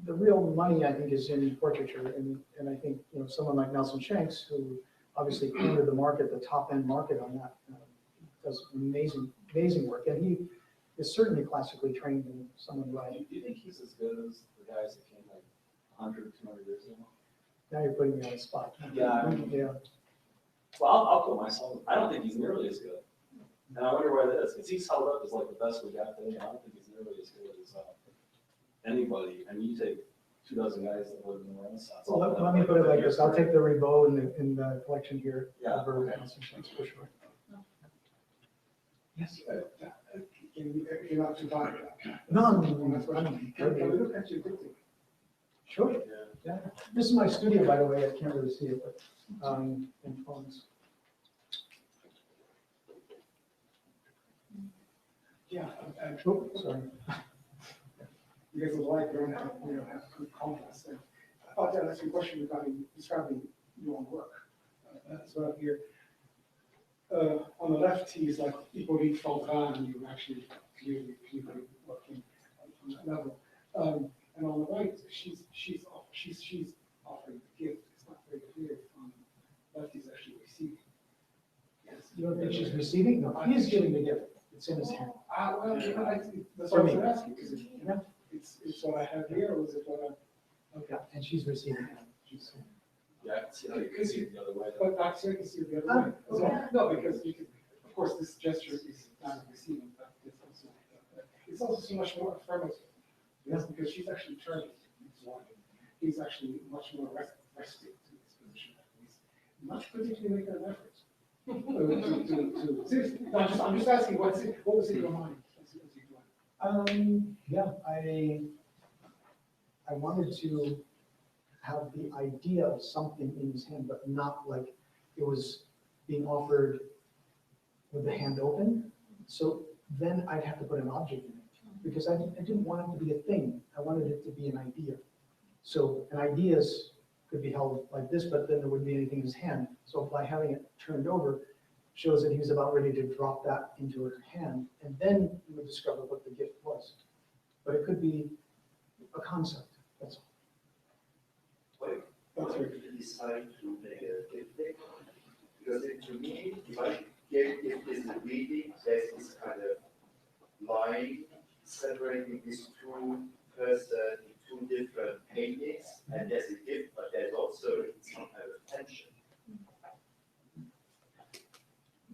Speaker 2: The real money, I think, is in portraiture, and I think, someone like Nelson Shanks, who obviously cornered the market, the top-end market on that, does amazing, amazing work, and he is certainly classically trained in someone like.
Speaker 8: Do you think he's as good as the guys that came like 100, 200 years ago?
Speaker 2: Now you're putting me on the spot.
Speaker 8: Yeah.
Speaker 2: Yeah.
Speaker 8: Well, I'll put myself, I don't think he's nearly as good. And I wonder why that is, because he's held up as like the best we got today. I don't think he's nearly as good as anybody. I mean, you take 24 guys that lived in the Renaissance.
Speaker 2: Well, let me put it like this, I'll take the Ribot in the collection here.
Speaker 8: Yeah,
Speaker 2: over
Speaker 8: okay.
Speaker 2: Nelson Shanks for sure. Yes.
Speaker 1: You're not too tired.
Speaker 2: No,
Speaker 1: Can we look at your dictate?
Speaker 2: Sure.
Speaker 8: Yeah.
Speaker 2: Yeah. This is my studio, by the way. I can't really see it, but in phones.
Speaker 1: Yeah, and
Speaker 2: Oh, sorry.
Speaker 1: because of light, you don't have good contrast. And I thought I'd ask you a question regarding describing your own work. So up here, on the left, he's like equally Fontaine, and you're actually clearly working on that level. And on the right, she's offering the gift. It's not very clear if on the left he's actually receiving. Yes.
Speaker 2: You don't think she's receiving? No, he is giving the gift. It's in his hand.
Speaker 1: Well, that's
Speaker 2: For
Speaker 1: what I
Speaker 2: me.
Speaker 1: was asking, because it's what I have here, or is it what
Speaker 2: Okay, and she's receiving it. She's-
Speaker 8: Yeah, I can see how you can see it the other way.
Speaker 1: But that's it, you see it the other way. So, no, because you can, of course, this gesture is not receiving, but it's also so much more affirmative. Yes, because she's actually turning. He's actually much more resting to his position. He's not particularly making an effort. Seriously, no, I'm just asking, what was in your mind as you doing?
Speaker 2: Yeah, I wanted to have the idea of something in his hand, but not like it was being offered with the hand open. So then I'd have to put an object in it, because I didn't want it to be a thing. I wanted it to be an idea. So an ideas could be held like this, but then there wouldn't be anything in his hand. So by having it turned over, shows that he was about ready to drop that into her hand, and then you would discover what the gift was. But it could be a concept, that's all.
Speaker 7: Why did you decide to make a gift deck? Because to me, if I get if this is reading, there's this kind of line separating these two persons in two different paintings, and there's a gift, but there's also some kind of tension.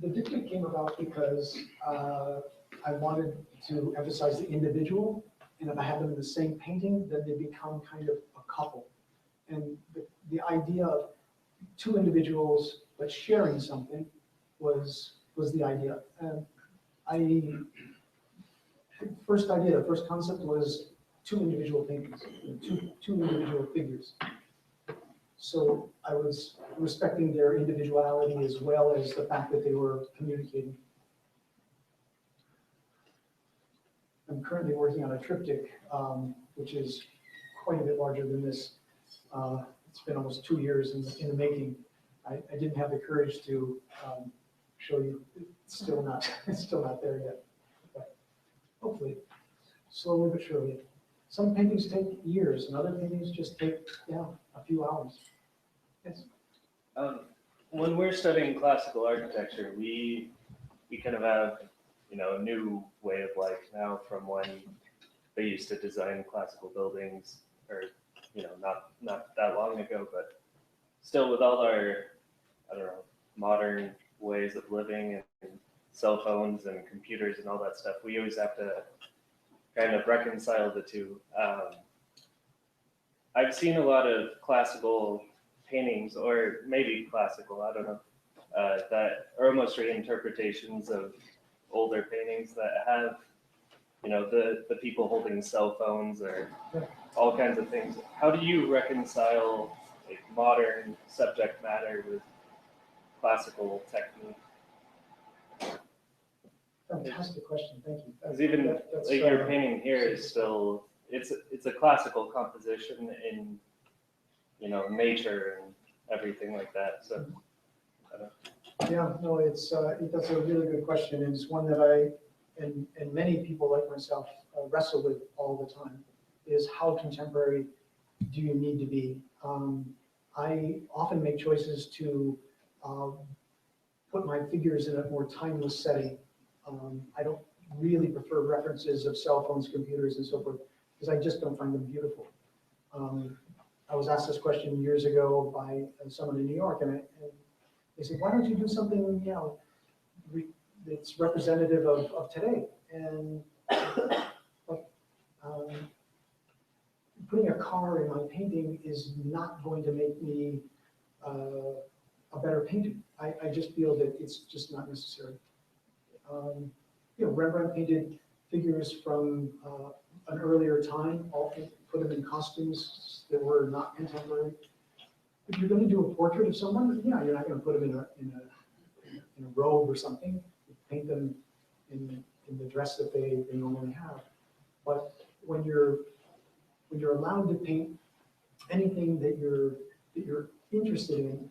Speaker 2: The diptych came about because I wanted to emphasize the individual, and if I have them in the same painting, then they become kind of a couple. And the idea of two individuals but sharing something was the idea. And the first concept was two individual paintings, two individual figures. So I was respecting their individuality as well as the fact that they were communicating. I'm currently working on a triptych, which is quite a bit larger than this. It's been almost 2 years in the making. I didn't have the courage to show you. It's still not there yet. But hopefully, slowly but surely. Some paintings take years, and other paintings just take a few hours. Yes.
Speaker 9: When we're studying classical architecture, we kind of have, a new way of life now from when they used to design classical buildings, or, not that long ago, but still with all our, modern ways of living and cell phones and computers and all that stuff. We always have to kind of reconcile the two. I've seen a lot of classical paintings, or maybe classical, I don't know, that are almost reinterpretations of older paintings that have, you know, the people holding cell phones or all kinds of things. How do you reconcile like modern subject matter with classical technique?
Speaker 2: Fantastic question, thank you.
Speaker 9: Because even
Speaker 2: That's,
Speaker 9: like your painting here is still, it's a classical composition in, you know, nature and everything like that. So, I don't know.
Speaker 2: Yeah, no, that's a really good question, and it's one that I and many people like myself wrestle with all the time. Is how contemporary do you need to be? I often make choices to put my figures in a more timeless setting. I don't really prefer references of cell phones, computers, and so forth, because I just don't find them beautiful. I was asked this question years ago by someone in New York, and they said, why don't you do something, you know, that's representative of today? And putting a car in my painting is not going to make me a better painter. I just feel that it's just not necessary. You know, Rembrandt painted figures from an earlier time, put them in costumes that were not contemporary. If you're going to do a portrait of someone, yeah, you're not going to put them in a robe or something. You paint them in the dress that they normally have. But when you're allowed to paint anything that you're interested in,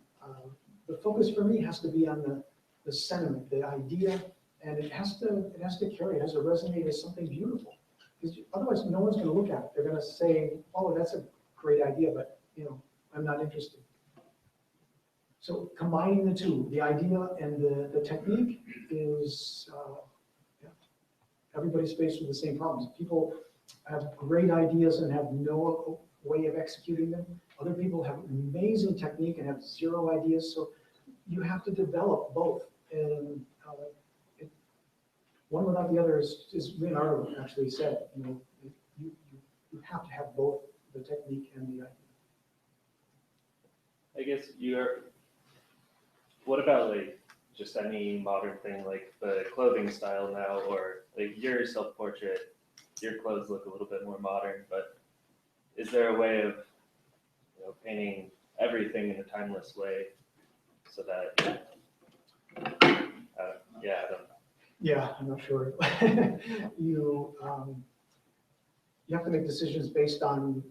Speaker 2: the focus for me has to be on the sentiment, the idea, and it has to carry, it has to resonate as something beautiful. Because otherwise, no one's going to look at it. They're going to say, "Oh, that's a great idea," but you know, I'm not interested. So combining the two, the idea and the technique, is yeah, everybody's faced with the same problems. People have great ideas and have no way of executing them. Other people have amazing technique and have zero ideas. So you have to develop both. And one without the other is Leonardo actually said, you know, you have to have both the technique and the idea.
Speaker 9: I guess what about like just any modern thing, like the clothing style now, or like your self-portrait, your clothes look a little bit more modern, but is there a way of, you know, painting everything in a timeless way so that, yeah, I don't know.
Speaker 2: Yeah, I'm not sure. You have to make decisions based on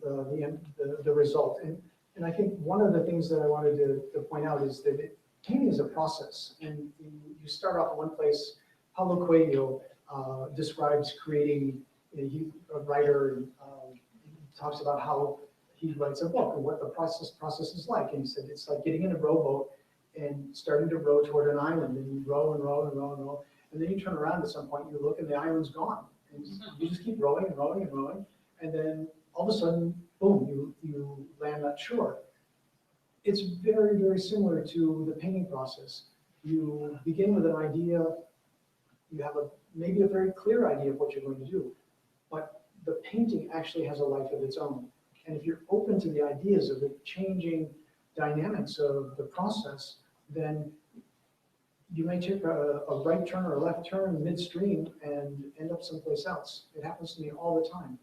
Speaker 2: the result. And I think one of the things that I wanted to point out is that painting is a process. And you start off in one place. Paulo Coelho describes creating, he's a writer, and he talks about how he writes a book and what the process is like. And he said it's like getting in a rowboat and starting to row toward an island, and you row and row and row and row. And then you turn around at some point, you look, and the island's gone. And you just keep rowing and rowing and rowing. And then all of a sudden, boom, you land on shore. It's very, very similar to the painting process. You begin with an idea, you have maybe a very clear idea of what you're going to do, but the painting actually has a life of its own. And if you're open to the ideas of the changing dynamics of the process, then you may take a right turn or a left turn midstream and end up someplace else. It happens to me all the time.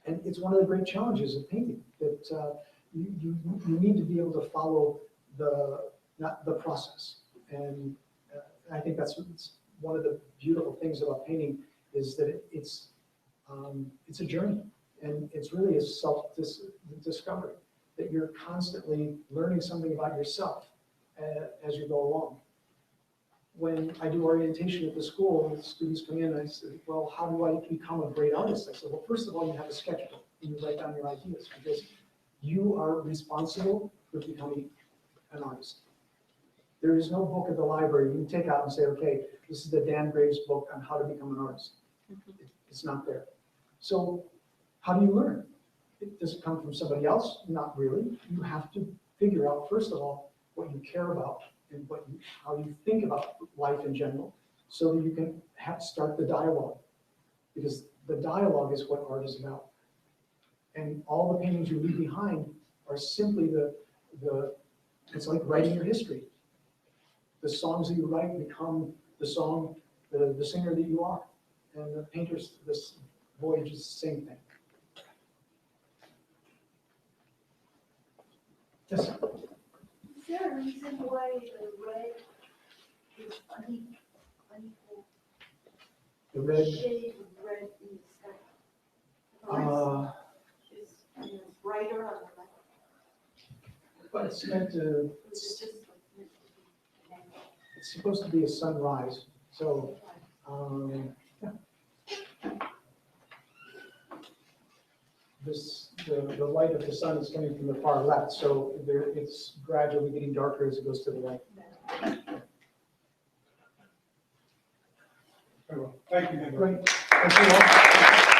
Speaker 2: And it's one of the great challenges of painting, that you need to be able to follow the process. And I think that's one of the beautiful things about painting, is that it's a journey, and it's really a self-discovery, that you're constantly learning something about yourself as you go along. When I do orientation at the school, students come in and I say, well, how do I become a great artist? I said, well, first of all, you have a sketchbook and you write down your ideas, because you are responsible for becoming an artist. There is no book at the library you can take out and say, okay, this is the Dan Graves book on how to become an artist. It's not there. So how do you learn? Does it come from somebody else? Not really. You have to figure out, first of all, what you care about and how you think about life in general, so that you can start the dialogue. Because the dialogue is what art is about. And all the paintings you leave behind are simply it's like writing your history. The songs that you write become the song, the singer that you are. And the painter's, this voyage is the same thing. Yes.
Speaker 10: Is there a reason why the red is unequal
Speaker 2: The red,
Speaker 10: shade of red in the sky? The rest is brighter on the left.
Speaker 2: but it's meant to,
Speaker 10: Which is just like meant to be an angle.
Speaker 2: it's supposed to be a sunrise, so, yeah. The light of the sun is coming from the far left, so it's gradually getting darker as it goes to the right.
Speaker 1: Very well. Thank you, Henry.
Speaker 2: Great, thank you all.